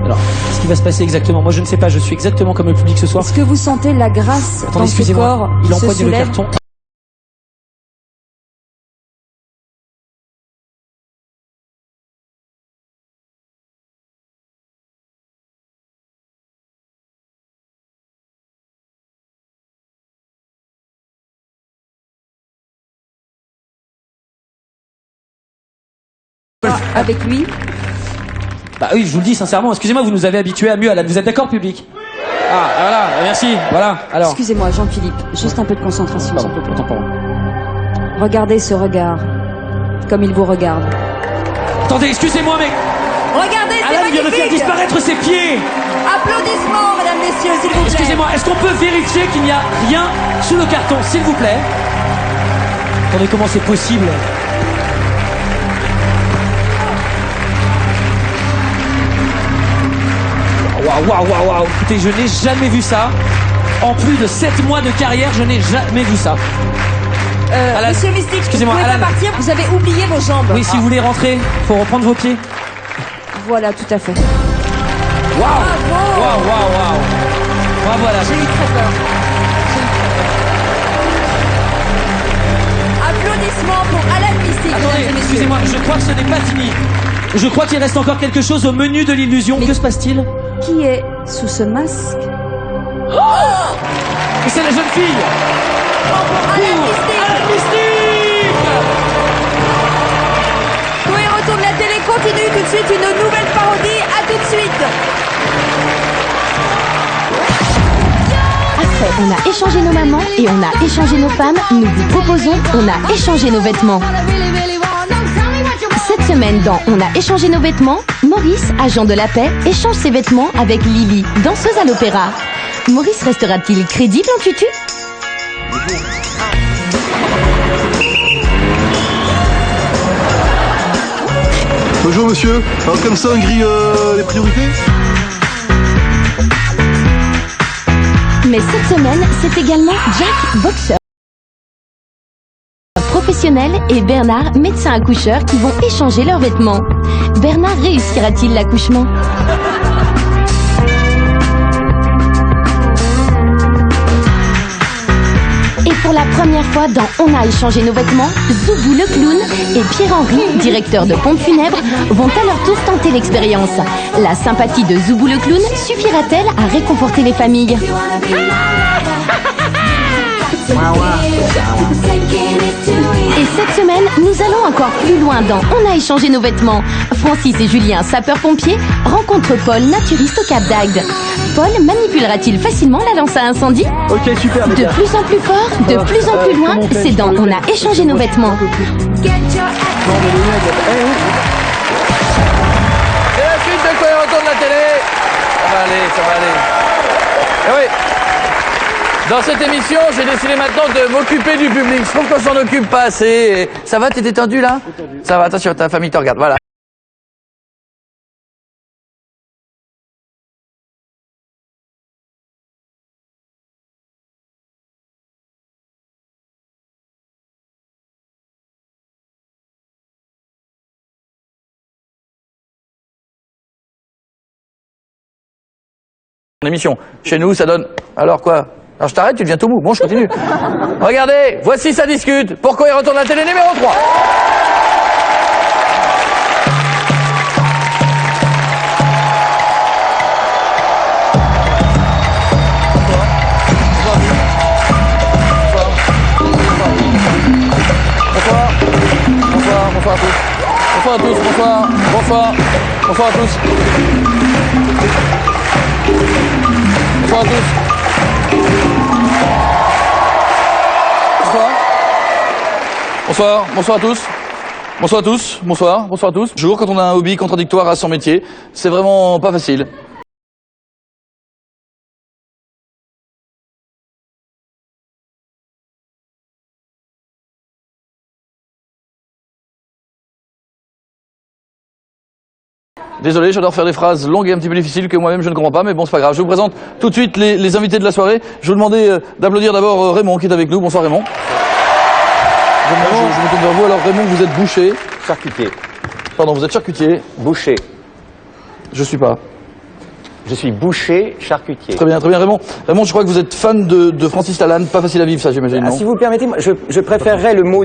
Alors, ce qui va se passer exactement? Moi, je ne sais pas. Je suis exactement comme le public ce soir. Est-ce que vous sentez la grâce Attendez, dans ce excusez-moi. corps Il qui se empoigne le soulève? carton. Avec lui. Bah oui, je vous le dis sincèrement. Excusez-moi, vous nous avez habitués à mieux, Alan. Vous êtes d'accord, public? Ah, voilà. Merci. Voilà. Alors. Excusez-moi, Jean-Philippe, juste un peu de concentration, Pardon, s'il vous plaît. autant pour moi. Regardez ce regard, comme il vous regarde. Attendez, excusez-moi, mais Regardez, c'est Alan vient de faire magnifique. disparaître ses pieds. Applaudissements, mesdames, messieurs, s'il vous plaît. Excusez-moi, est-ce qu'on peut vérifier qu'il n'y a rien sous le carton, s'il vous plaît? Attendez, comment c'est possible? Waouh. Écoutez, je n'ai jamais vu ça. En plus de 7 mois de carrière, je n'ai jamais vu ça. Alan, Monsieur Mystique, excusez-moi, vous pouvez Alan. pas partir, vous avez oublié vos jambes. Oui, si vous voulez rentrer, faut reprendre vos pieds. Voilà, tout à fait. Waouh. Bravo, Alan. J'ai eu très peur. Applaudissements pour Alan Mystique. Attendez, mesdames et messieurs. excusez-moi, je crois que ce n'est pas fini. Je crois qu'il reste encore quelque chose au menu de l'illusion. Que se passe-t-il? Qui est sous ce masque? Et c'est la jeune fille. Alan Mystique. Alan Mystique. Tout et retour de la télé continue tout de suite une nouvelle parodie. À tout de suite. Après, on a échangé nos mamans et on a échangé nos femmes. Nous vous proposons, on a échangé nos vêtements. Cette semaine, dans On a échangé nos vêtements, Maurice, agent de la paix, échange ses vêtements avec Lily, danseuse à l'opéra. Maurice restera-t-il crédible en tutu? Bonjour monsieur, alors comme ça on grille les priorités? Mais cette semaine, c'est également Jack, boxeur professionnel, et Bernard, médecin accoucheur, qui vont échanger leurs vêtements. Bernard réussira-t-il l'accouchement? Et pour la première fois dans On a échangé nos vêtements, Zoubou le clown et Pierre-Henri, directeur de pompe funèbre, vont à leur tour tenter l'expérience. La sympathie de Zoubou le clown suffira-t-elle à réconforter les familles? Et Cette semaine, nous allons encore plus loin dans On a échangé nos vêtements. Francis et Julien, sapeurs-pompiers, rencontrent Paul, naturiste au Cap d'Agde. Paul manipulera-t-il facilement la lance à incendie? Ok, super. De plus en plus fort, de plus en plus loin, c'est dans On a échangé nos vêtements. C'est la suite de Quoi retourne la télé. Ça va aller, ça va aller. Et oui. Dans cette émission, j'ai décidé maintenant de m'occuper du public. Je trouve qu'on s'en occupe pas assez. Et ça va, t'es détendu là? Ça va, attention, ta famille te regarde, voilà. Émission. Chez nous, ça donne... Alors quoi? Alors je t'arrête, tu deviens tout mou. Bon, je continue. Regardez, voici ça discute. Pourquoi il retourne la télé numéro 3? Bonsoir à tous. Bonsoir à tous, bonsoir. Bonsoir à tous. Bonsoir à tous. Bonsoir à tous. Bonsoir à tous. Bonsoir à tous. Toujours quand on a un hobby contradictoire à son métier, c'est vraiment pas facile. Désolé, j'adore faire des phrases longues et un petit peu difficiles que moi-même je ne comprends pas, mais bon, c'est pas grave. Je vous présente tout de suite les invités de la soirée. Je vais vous demander d'applaudir d'abord Raymond qui est avec nous. Bonsoir Raymond. Je me tourne vers vous. Alors Raymond, vous êtes boucher. Charcutier. Pardon, vous êtes charcutier. Boucher. Je suis pas. Je suis boucher charcutier. Très bien, Raymond. Raymond, je crois que vous êtes fan de Francis Lalanne. Pas facile à vivre, ça, j'imagine, non? Si vous le permettez, je préférerais le mot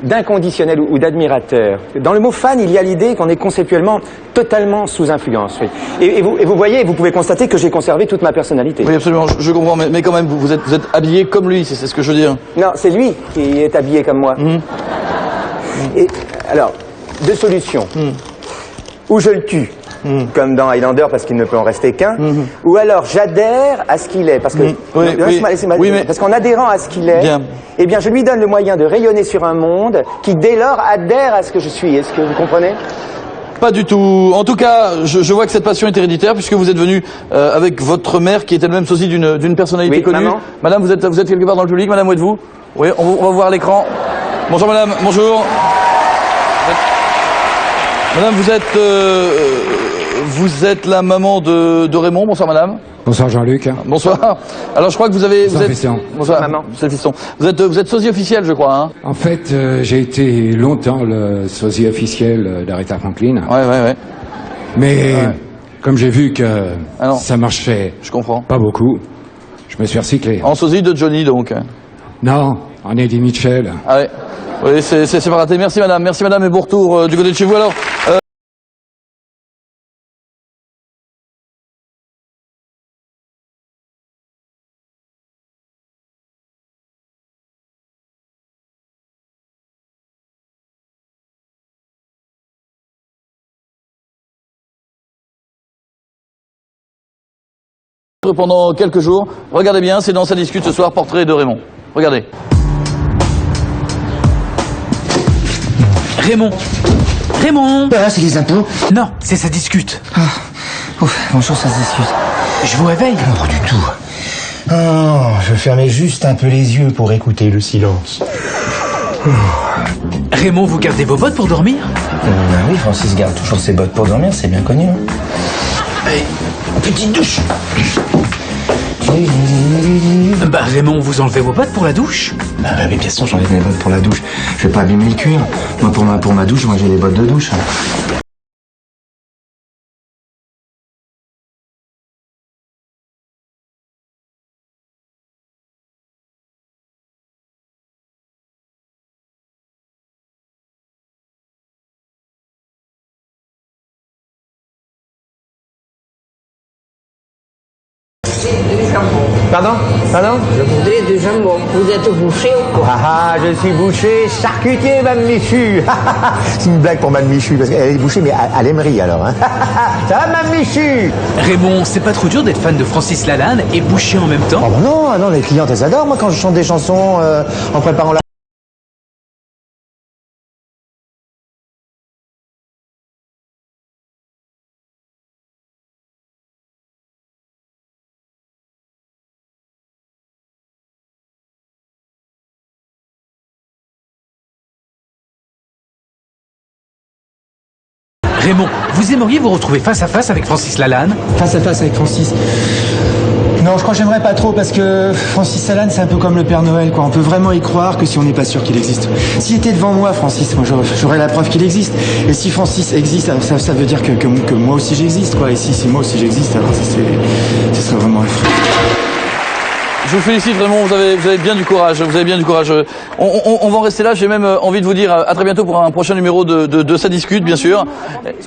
d'inconditionnel ou d'admirateur. Dans le mot fan, il y a l'idée qu'on est conceptuellement totalement sous influence. Oui. Et vous voyez, vous pouvez constater que j'ai conservé toute ma personnalité. Oui, absolument, je comprends, mais quand même, vous êtes habillé comme lui, c'est ce que je veux dire. Non, c'est lui qui est habillé comme moi. Et alors, deux solutions. Ou je le tue. Comme dans Highlander parce qu'il ne peut en rester qu'un, ou alors j'adhère à ce qu'il est, parce que parce qu'en adhérant à ce qu'il est, eh bien je lui donne le moyen de rayonner sur un monde qui dès lors adhère à ce que je suis. Est-ce que vous comprenez? Pas du tout. En tout cas, je vois que cette passion est héréditaire puisque vous êtes venu avec votre mère qui est elle-même sosie d'une personnalité connue. Maman. Madame, vous êtes quelque part dans le public. Madame, où êtes-vous? Oui, on va voir l'écran. Bonjour madame, bonjour. Madame, vous êtes la maman de Raymond. Bonsoir madame. Bonsoir Jean-Luc. Bonsoir. Alors je crois que vous avez... Bonsoir Fiston. Bonsoir maman. C'est le fiston. Vous êtes sosie officiel, je crois. Hein. En fait, j'ai été longtemps le sosie officiel d'Aretha Franklin. Ouais. Mais comme j'ai vu que ça marchait je comprends. Pas beaucoup, je me suis recyclé. En sosie de Johnny donc? Non, en Eddie Mitchell. Ah ouais. Oui, c'est pas raté. Merci madame et bon retour du côté de chez vous. Alors, pendant quelques jours. Regardez bien, c'est dans Ça discute ce soir, portrait de Raymond. Regardez. Raymond. Ah, c'est les impôts? Non, c'est Ça discute. Bonjour, ça se discute. Je vous réveille? Non, pas du tout. Oh, je fermais juste un peu les yeux pour écouter le silence. Raymond, vous gardez vos bottes pour dormir? Oui, Francis garde toujours ses bottes pour dormir, c'est bien connu. Allez, petite douche. Bah Raymond, vous enlevez vos bottes pour la douche? Bah mais bien sûr, j'enlève mes bottes pour la douche. Je vais pas abîmer le cuir. Moi, pour ma douche, moi j'ai les bottes de douche. Pardon? Je voudrais deux jambons. Vous êtes bouché ou quoi? Ah, je suis boucher, charcutier, Mme Michu. C'est une blague pour Mme Michu, parce qu'elle est bouchée, mais à l'aimerie, alors. Hein. Ça va, Mme Michu? Raymond, c'est pas trop dur d'être fan de Francis Lalanne et boucher en même temps? Oh bah non, les clientes, elles adorent, moi, quand je chante des chansons en préparant la... Raymond, vous aimeriez vous retrouver face à face avec Francis Lalanne? Face à face avec Francis. Non, je crois que j'aimerais pas trop parce que Francis Lalanne, c'est un peu comme le Père Noël, quoi. On peut vraiment y croire que si on n'est pas sûr qu'il existe. S'il était devant moi, Francis, moi j'aurais la preuve qu'il existe. Et si Francis existe, ça veut dire que moi aussi j'existe, quoi. Et si moi aussi j'existe, alors ce serait vraiment effrayant. Je vous félicite Raymond, vous avez bien du courage, On va en rester là, j'ai même envie de vous dire à très bientôt pour un prochain numéro de Ça Discute, bien sûr.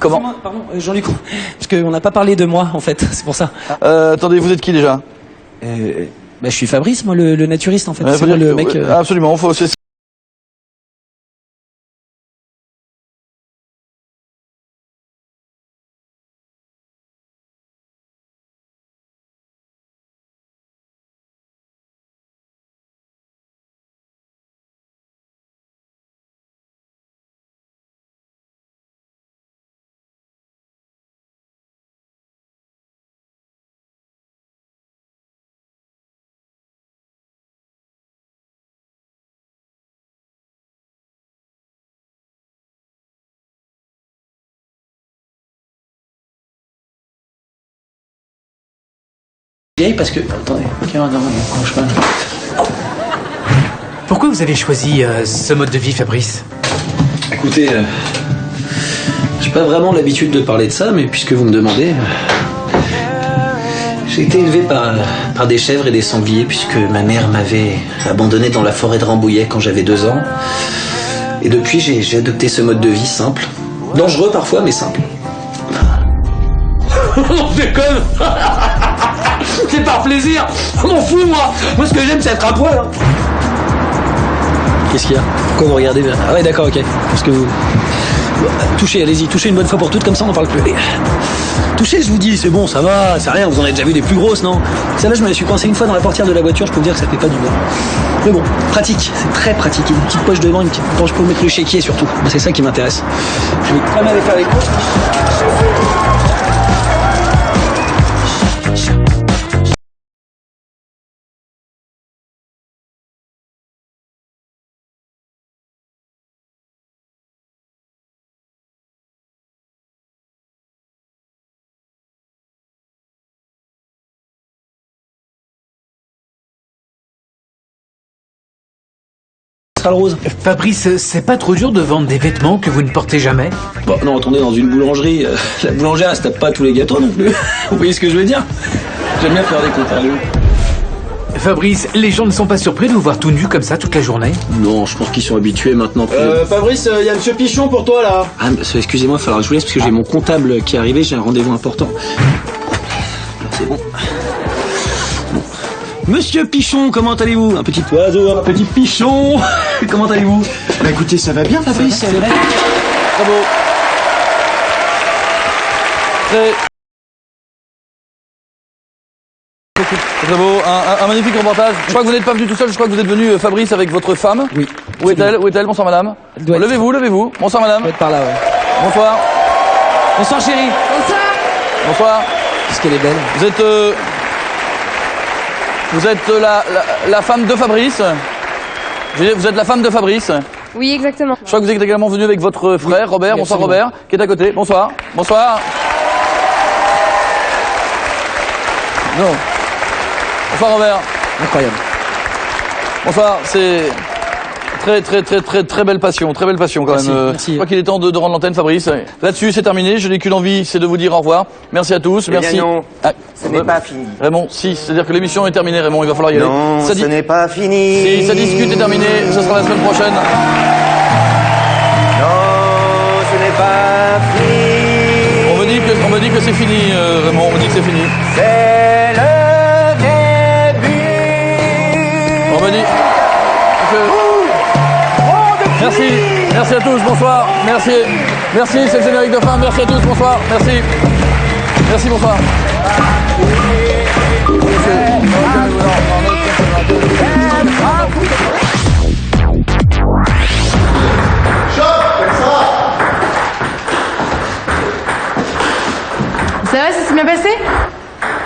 Comment? Pardon, Jean-Luc, parce qu'on n'a pas parlé de moi, en fait, c'est pour ça. Attendez, vous êtes qui déjà? Je suis Fabrice, moi, le naturiste, en fait. C'est moi, le mec... Absolument, parce que... Attendez, je pas. Pourquoi vous avez choisi ce mode de vie, Fabrice? Écoutez, j'ai pas vraiment l'habitude de parler de ça, mais puisque vous me demandez... J'ai été élevé par des chèvres et des sangliers, puisque ma mère m'avait abandonné dans la forêt de Rambouillet quand j'avais 2 ans. Et depuis, j'ai adopté ce mode de vie simple. Dangereux parfois, mais simple. On déconne. C'est par plaisir. Je m'en fous, moi. Moi, ce que j'aime, c'est être à poil. Qu'est-ce qu'il y a? Pourquoi vous regardez? Ah ouais, d'accord, ok. Parce que vous... Touchez, allez-y, touchez une bonne fois pour toutes, comme ça on n'en parle plus. Allez. Touchez, je vous dis, c'est bon, ça va, c'est rien, vous en avez déjà vu des plus grosses, non? Celle-là, je me la suis coincée une fois dans la portière de la voiture, je peux vous dire que ça fait pas du bien. Mais bon, pratique, c'est très pratique. Une petite poche devant, une petite poche pour mettre le chéquier surtout. C'est ça qui m'intéresse. Je vais quand même aller faire les courses. Rose. Fabrice, c'est pas trop dur de vendre des vêtements que vous ne portez jamais? Bon, non, attendez, dans une boulangerie, la boulangère, elle se tape pas tous les gâteaux non plus. Vous voyez ce que je veux dire? J'aime bien faire des comparaisons. Fabrice, les gens ne sont pas surpris de vous voir tout nu comme ça toute la journée? Non, je pense qu'ils sont habitués maintenant. Fabrice, il y a Monsieur Pichon pour toi là. Ah, excusez-moi, il va falloir que je vous laisse parce que j'ai mon comptable qui est arrivé, j'ai un rendez-vous important. C'est bon. Monsieur Pichon, comment allez-vous? Un petit oiseau, un petit pichon. Comment allez-vous? Bah écoutez, ça va bien, Fabrice. C'est vrai. Bravo. Très beau, un magnifique reportage. Je crois que vous n'êtes pas venu tout seul, je crois que vous êtes venu, Fabrice, avec votre femme. Oui. Où est-elle? Bonsoir madame. Levez-vous. Bonsoir madame. Elle doit être par là, ouais. Bonsoir. Bonsoir chérie. Bonsoir. Qu'est-ce qu'elle est belle. Vous êtes la femme de Fabrice. Vous êtes la femme de Fabrice. Oui, exactement. Je crois que vous êtes également venu avec votre frère, Robert. Bonsoir absolument. Robert, qui est à côté. Bonsoir. Non. Bonsoir Robert. Incroyable. Bonsoir, c'est très belle passion quand Merci, même. merci. Je crois qu'il est temps de rendre l'antenne, Fabrice. Là-dessus, c'est terminé. Je n'ai qu'une envie, c'est de vous dire au revoir. Merci à tous. Merci. Bien non, ce n'est pas fini. Raymond, si, c'est-à-dire que l'émission est terminée, Raymond, il va falloir y aller. Non, ce n'est pas fini. Si, Ça Discute est terminé, ce sera la semaine prochaine. Non, ce n'est pas fini. On me dit que c'est fini, Raymond, on me dit que c'est fini. C'est le début. Merci. Merci à tous, bonsoir. Merci. Merci, c'est le générique de fin. Merci à tous, bonsoir. Merci. Merci, bonsoir. Ça va, ça s'est bien passé?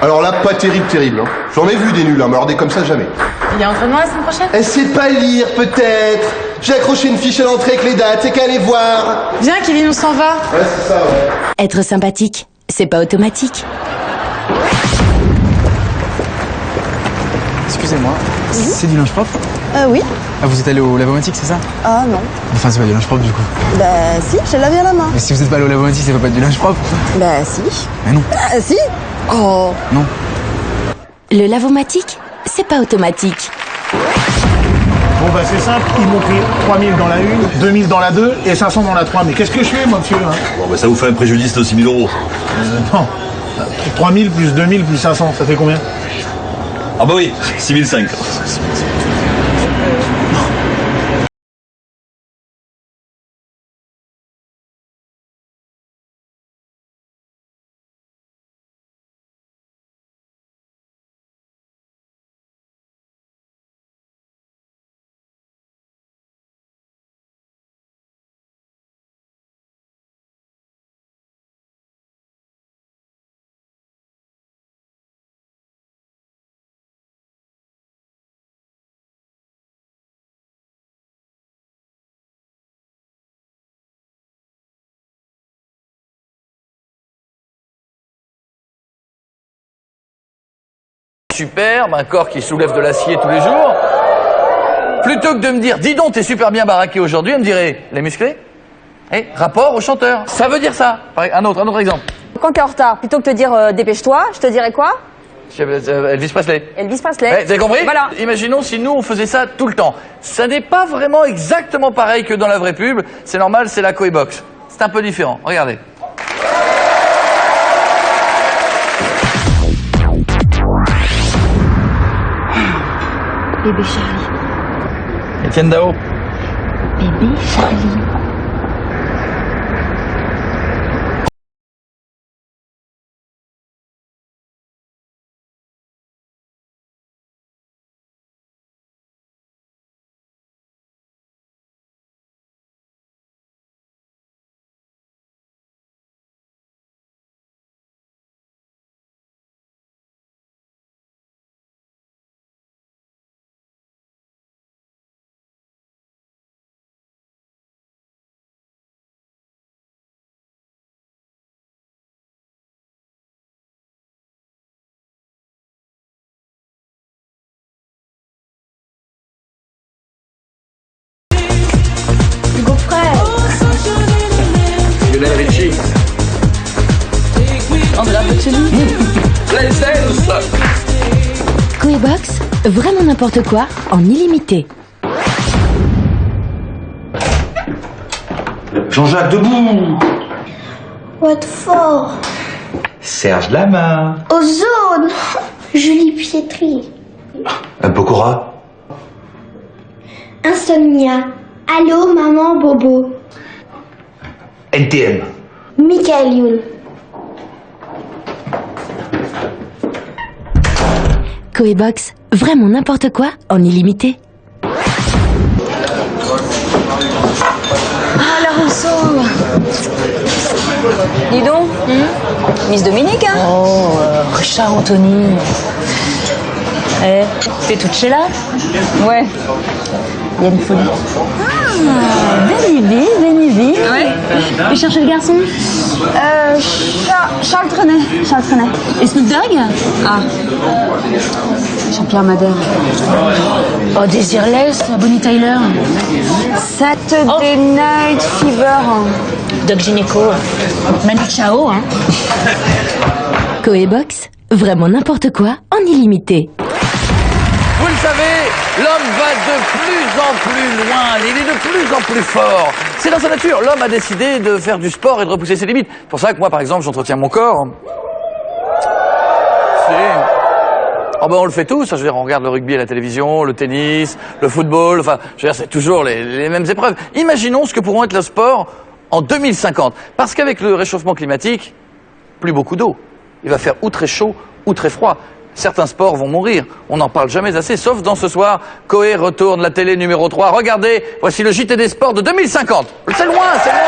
Alors là, pas terrible. Hein. J'en ai vu des nuls, hein, mais alors des comme ça, jamais. Il y a entraînement la semaine prochaine? Elle sait pas lire, peut-être. J'ai accroché une fiche à l'entrée avec les dates, c'est qu'à aller voir. Viens, Kevin, on s'en va. Ouais, c'est ça, ouais. Être sympathique, c'est pas automatique. Excusez-moi, c'est du linge propre? Oui. Ah, vous êtes allé au Lavomatique, c'est ça? Ah non. Enfin, c'est pas du linge propre du coup. Bah si, j'ai lavé à la main. Mais si vous êtes pas allé au Lavomatique, c'est pas du linge propre? Bah si. Mais non. Ah si. Oh. Non. Le lavomatique, c'est pas automatique. Bon bah c'est simple, ils m'ont pris 3000 dans la 1, 2000 dans la 2 et 500 dans la 3. Mais qu'est-ce que je fais moi monsieur hein? Bon bah ça vous fait un préjudice de 6 000 euros. Non. 3000 plus 2000 plus 500, ça fait combien? Ah bah oui, 6 500. Superbe, un corps qui soulève de l'acier tous les jours. Plutôt que de me dire, dis donc, t'es super bien baraqué aujourd'hui, elle me dirait, les musclés? Et rapport au chanteur. Ça veut dire ça. Un autre exemple. Quand t'es en retard, plutôt que de te dire dépêche-toi, je te dirais quoi? Elvis Presley. Elvis Presley. Ouais, vous avez compris? Voilà. Imaginons si nous on faisait ça tout le temps. Ça n'est pas vraiment exactement pareil que dans la vraie pub. C'est normal, c'est la Coebox. C'est un peu différent. Regardez. Bébé Charlie. Etienne Dao. Bébé Charlie. Lionel Richie. Andrea Bocelli. Let's dance. Coebox, vraiment n'importe quoi en illimité. Jean-Jacques Debout. What for? Serge Lama. Ozone. Julie Pietri. Un Pokora. Insomnia. Allô, maman Bobo. NTM. Michael Youn. Coebox, vraiment n'importe quoi en illimité. Ah, la Rousseau. Dis donc, Miss Dominique, hein? Oh, Richard Anthony. Eh, t'es toute chez là? Ouais. Il y a une folie. Ah, belle idée. Ouais. Tu cherches le garçon? Charles Trenet. Et Snoop Dogg? Ah. Jean-Pierre Madère. Oh, Desireless, Bonnie Tyler. Saturday Night Fever. Doc Gynéco. Manu Chao, hein. Coebox, vraiment n'importe quoi en illimité. Vous le savez, l'homme va de plus en plus loin, il est de plus en plus fort. C'est dans sa nature, l'homme a décidé de faire du sport et de repousser ses limites. C'est pour ça que moi, par exemple, j'entretiens mon corps. Oh ben on le fait tous, je veux dire, on regarde le rugby à la télévision, le tennis, le football, enfin, je veux dire, c'est toujours les mêmes épreuves. Imaginons ce que pourront être le sport en 2050. Parce qu'avec le réchauffement climatique, plus beaucoup d'eau. Il va faire ou très chaud ou très froid. Certains sports vont mourir. On n'en parle jamais assez, sauf dans Ce soir, Coé retourne la télé numéro 3. Regardez, voici le JT des sports de 2050. C'est loin, c'est loin.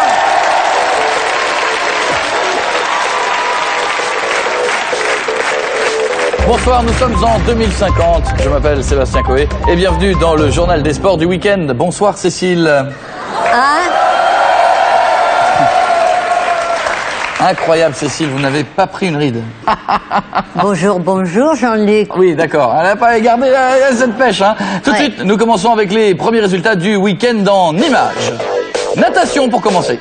Bonsoir, nous sommes en 2050. Je m'appelle Sébastien Coé et bienvenue dans le journal des sports du week-end. Bonsoir Cécile. Incroyable Cécile, vous n'avez pas pris une ride. Bonjour, bonjour Jean-Luc. Oui, d'accord. Elle n'a pas gardé cette pêche. Hein. Tout de suite, nous commençons avec les premiers résultats du week-end en images. Natation pour commencer.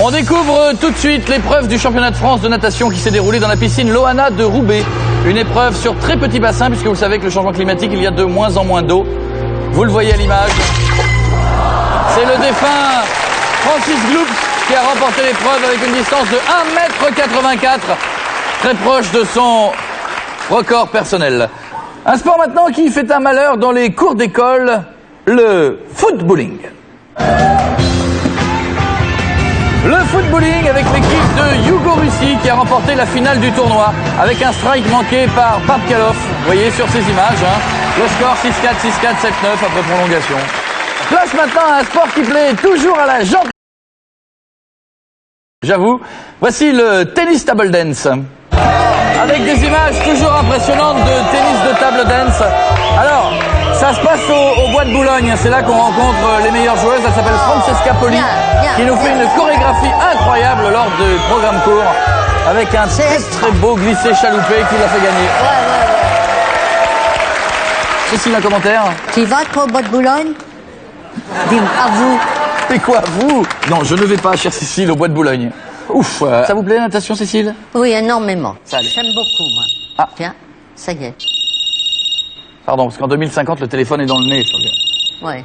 On découvre tout de suite l'épreuve du championnat de France de natation qui s'est déroulée dans la piscine Loana de Roubaix. Une épreuve sur très petit bassin puisque vous savez que le changement climatique, il y a de moins en moins d'eau. Vous le voyez à l'image. C'est le défunt Francis Gloops qui a remporté l'épreuve avec une distance de 1,84 m, très proche de son record personnel. Un sport maintenant qui fait un malheur dans les cours d'école, le footballing. Le footballing avec l'équipe de Yougorussie qui a remporté la finale du tournoi avec un strike manqué par Babkalov. Vous voyez sur ces images, hein, le score 6-4, 6-4, 7-9 après prolongation. Place maintenant à un sport qui plaît toujours à la gente. J'avoue, voici le tennis table dance. Avec des images toujours impressionnantes de tennis de table dance. Alors, ça se passe au Bois de Boulogne, c'est là qu'on rencontre les meilleures joueuses. Elle s'appelle Francesca Poli, qui nous fait une chorégraphie incroyable lors du programme court, avec un très beau glissé chaloupé qui l'a fait gagner. Cécile, un commentaire? Tu vas toi au Bois de Boulogne? Dis-moi, à vous. Et quoi, vous? Non, je ne vais pas, chère Cécile, au Bois de Boulogne. Ouf, ça vous plaît la natation, Cécile? Oui, énormément. J'aime beaucoup, moi. Ah. Tiens, ça y est. Pardon, parce qu'en 2050, le téléphone est dans le nez. Ouais.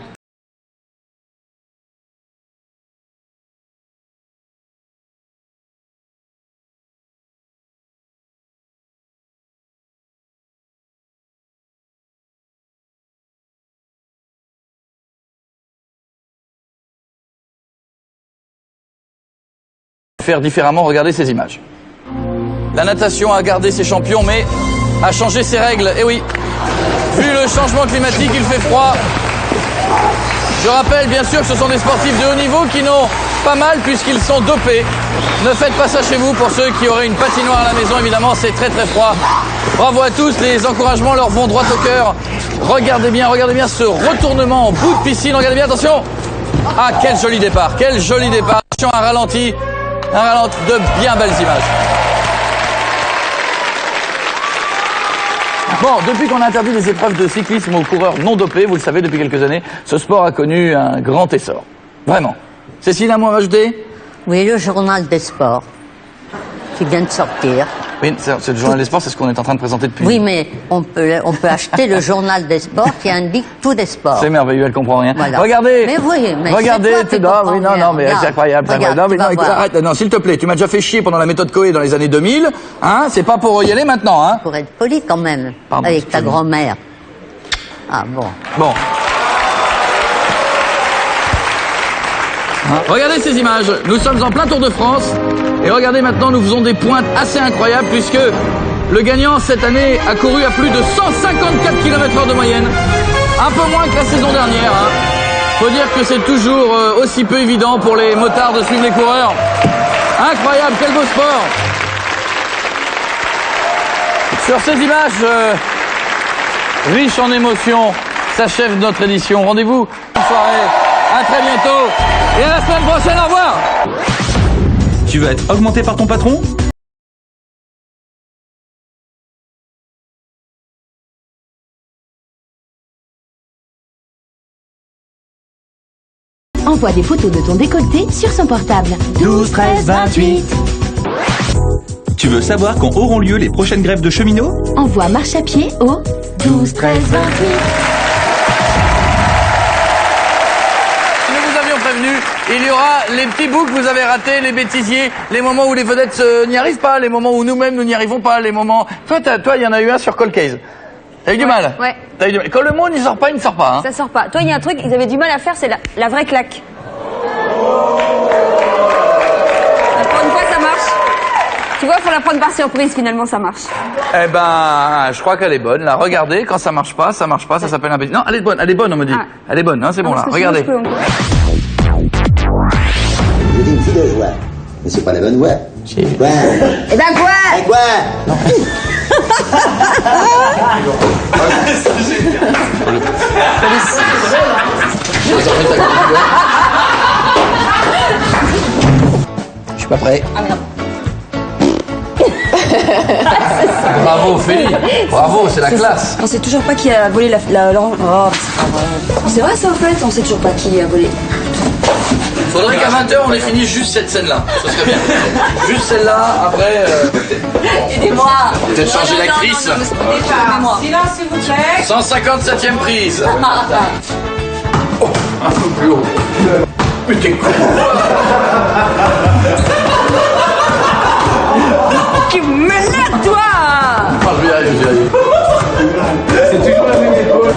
Faire différemment, regardez ces images. La natation a gardé ses champions, mais a changé ses règles. Et oui, vu le changement climatique, il fait froid. Je rappelle bien sûr que ce sont des sportifs de haut niveau qui n'ont pas mal puisqu'ils sont dopés. Ne faites pas ça chez vous pour ceux qui auraient une patinoire à la maison, évidemment, c'est très très froid. Bravo à tous, les encouragements leur vont droit au cœur. Regardez bien ce retournement en bout de piscine. Regardez bien, attention. Ah, quel joli départ, quel joli départ. Attention, un ralenti de bien belles images. Bon, depuis qu'on a interdit les épreuves de cyclisme aux coureurs non dopés, vous le savez, depuis quelques années, ce sport a connu un grand essor. Vraiment. Cécile, un mot à rajouter? Oui, le journal des sports qui vient de sortir. Oui, c'est le journal des sports, c'est ce qu'on est en train de présenter depuis. Oui, mais on peut acheter le journal des sports qui indique tous les sports. C'est merveilleux, elle comprend rien. Voilà. Regardez, mais oui, mais regardez, c'est toi qui comprends rien. mais c'est incroyable. Regarde, non, mais non, écoute, arrête, non, s'il te plaît, tu m'as déjà fait chier pendant la méthode Coé dans les années 2000, hein, c'est pas pour y aller maintenant, hein. Pour être poli quand même, pardon, avec ta grand-mère. Ah bon. Bon. Hein, regardez ces images, nous sommes en plein Tour de France, et regardez maintenant, nous faisons des pointes assez incroyables, puisque le gagnant cette année a couru à plus de 154 km/h de moyenne, un peu moins que la saison dernière. Hein. Faut dire que c'est toujours aussi peu évident pour les motards de suivre les coureurs. Incroyable, quel beau sport. Sur ces images riches en émotions, s'achève notre édition. Rendez-vous, bonne soirée, à très bientôt, et à la semaine prochaine, au revoir. Tu veux être augmenté par ton patron ? Envoie des photos de ton décolleté sur son portable. 12 13 28. Tu veux savoir quand auront lieu les prochaines grèves de cheminots ? Envoie marche à pied au 12 13 28. bienvenue. Il y aura les petits bouts que vous avez ratés, les bêtisiers, les moments où les vedettes n'y arrivent pas, les moments où nous-mêmes nous n'y arrivons pas, les moments... Toi, il y en a eu un sur Cold Case. T'as eu du mal? Ouais. T'as eu du mal. Quand le mot n'y sort pas, il ne sort pas. Hein. Ça sort pas. Toi, il y a un truc, ils avaient du mal à faire, c'est la vraie claque. Pour une fois, ça marche. Tu vois, faut la prendre par surprise, finalement, ça marche. Eh ben, je crois qu'elle est bonne. Là, regardez, quand ça marche pas, ça s'appelle un bêtisier. Non, elle est bonne, on me dit. Ah. Elle est bonne, hein, c'est bon, là, regardez. Je dis une fille de joie. Mais c'est pas la bonne voix. Quoi? Eh ben quoi? Et quoi? Non. Je suis pas prêt. Bravo, Ophélie. Bravo, c'est la classe. On sait toujours pas qui a volé l'orange. Oh, c'est pas vrai. C'est vrai, ça, en fait? On sait toujours pas qui a volé. Faudrait qu'à 20h, on ait fini juste cette scène-là. Ça serait bien. Juste celle-là, après... Aidez-moi. Peut-être changer l'actrice. Aidez-moi. Silence, s'il vous plaît. 157e prise. Oh, un peu plus haut. Mais t'es con. Qui malade, toi! Ah, je vais y arriver. C'est toujours la même épaule.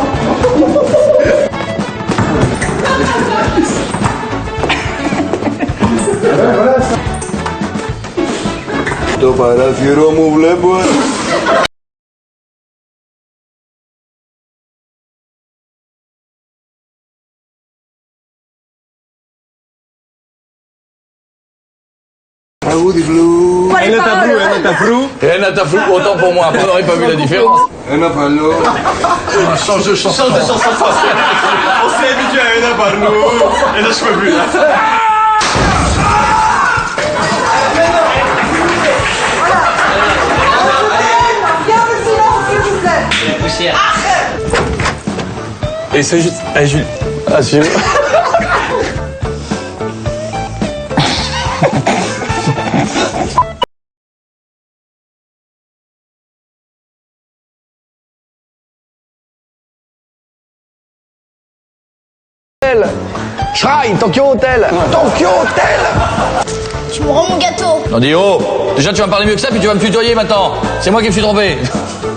Para fiero mouble boy. Audi Blue. Et Nataflou, autant pour moi. Vous n'aurez pas vu la différence. Ena Pallo. Change de chanson. On s'est habitué à Ena Pallo. Et là, je peux plus. Là. Et c'est juste... Jules... Ah, Jules... Shrine, Tokyo Hotel. Tokyo Hotel. Tu me rends mon gâteau. Non, dis oh. Déjà, tu vas me parler mieux que ça, puis tu vas me tutoyer maintenant. C'est moi qui me suis trompé.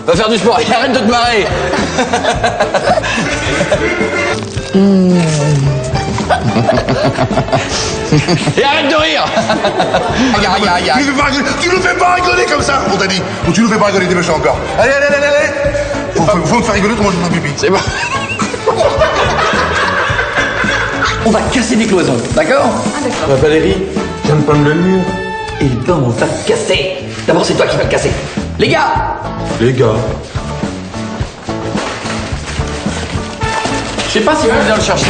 Va faire du sport et arrête de te marrer. Et arrête de rire. Tu nous fais pas rigoler comme ça, on t'a dit. Ou tu nous fais pas rigoler des méchants encore. Allez. Faut me faire rigoler, autrement je vais pipi. C'est bon. On va casser des cloisons, d'accord? Ah, d'accord. Valérie, viens me peindre le mur. Et ben, on va le casser. D'abord, c'est toi qui vas le casser. Les gars! Les gars. Je sais pas si vous venez le chercher.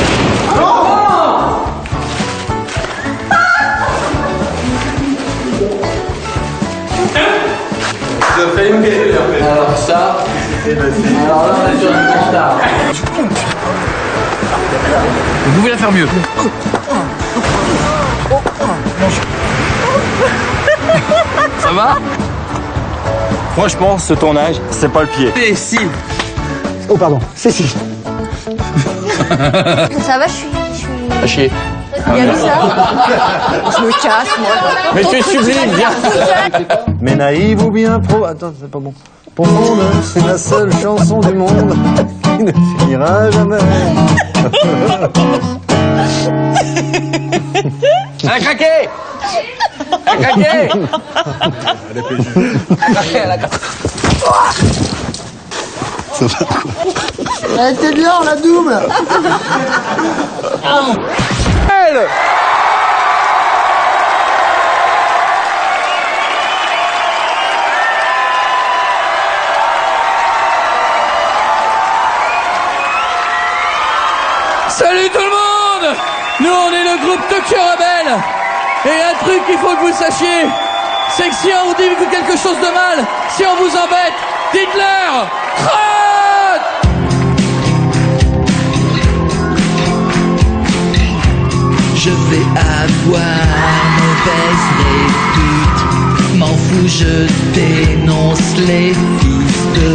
Alors ça... Alors là, on est sur du constat. Vous pouvez la faire mieux. Ça va? Franchement, ce tournage, c'est pas le pied. Et si. Oh, pardon, c'est si. Ça va, je suis... À chier. Il y a ça. Je me casse, moi. Mais tu es sublime, viens. Mais naïve ou bien pro... Attends, c'est pas bon. Profonde, c'est la seule chanson du monde qui ne finira jamais. Elle a craqué. Elle a craqué. Elle est péjue. Elle a craqué. Ça va quoi? Elle était bien, la double. Salut tout le monde! Nous on est le groupe Tokyo Rebel. Et un truc qu'il faut que vous sachiez, c'est que si on vous dit quelque chose de mal, si on vous embête, dites-leur crotte! Je vais avoir mauvaise répute. M'en fous, je dénonce les fils de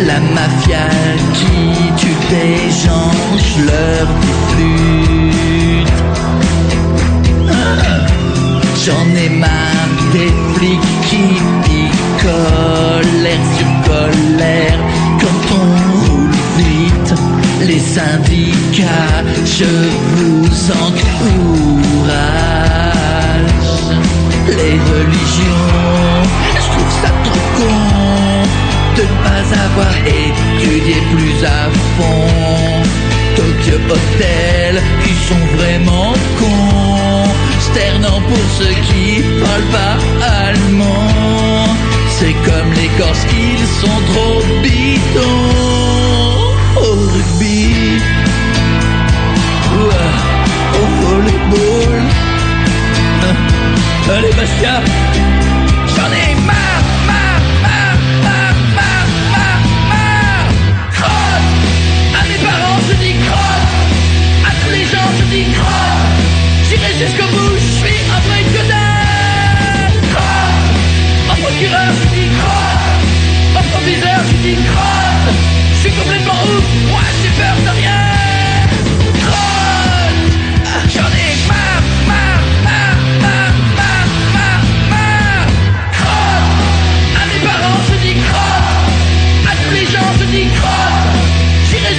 la mafia qui tue des gens, je leur dis flûte. J'en ai marre des flics qui picolèrent sur colère quand on roule vite. Les syndicats, je vous encourage. Les religions, je trouve ça trop con de ne pas avoir étudié plus à fond. Tokyo Hotel, ils sont vraiment cons. Sternant pour ceux qui parlent pas allemand. C'est comme les Corses, ils sont trop bidons. Au rugby, ouais, au volleyball. Allez Bastia, j'en ai marre, Crotte, à mes parents je dis crotte, à tous les gens je dis crotte. J'irai jusqu'au bout, je suis un vrai connard. Crotte, au procureur je dis crotte, au proviseur je dis crotte. Je suis complètement ouf, moi j'ai peur de rien. Crotte, j'en ai marre.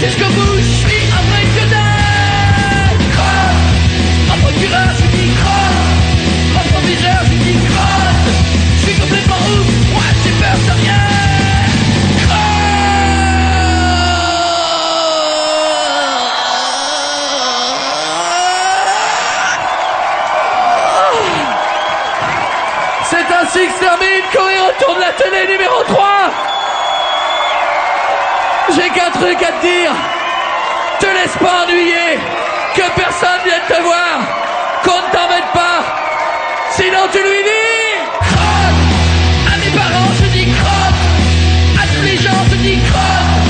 Jusqu'au bout, je suis un vrai connard. Crotte, en procureur, je dis crotte. En proviseur, je dis crotte. Je suis complètement ouf, moi j'ai peur de rien. Crotte. C'est ainsi que se termine Coé retourne la télé numéro 3. J'ai qu'un truc à te dire. Te laisse pas ennuyer. Que personne vienne te voir. Qu'on ne t'embête pas. Sinon tu lui dis crotte. À mes parents je dis crotte. À tous les gens je dis crotte.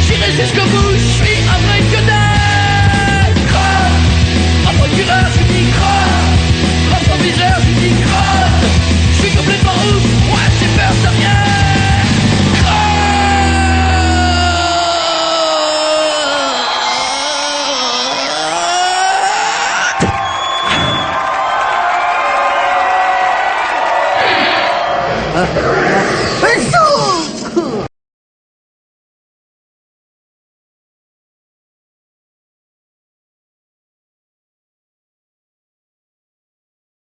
J'irai jusqu'au bout, je suis un vrai connard. Crotte. En procureur je dis crotte. En proviseur je dis crotte. Je suis complètement ouf, moi j'ai peur de rien.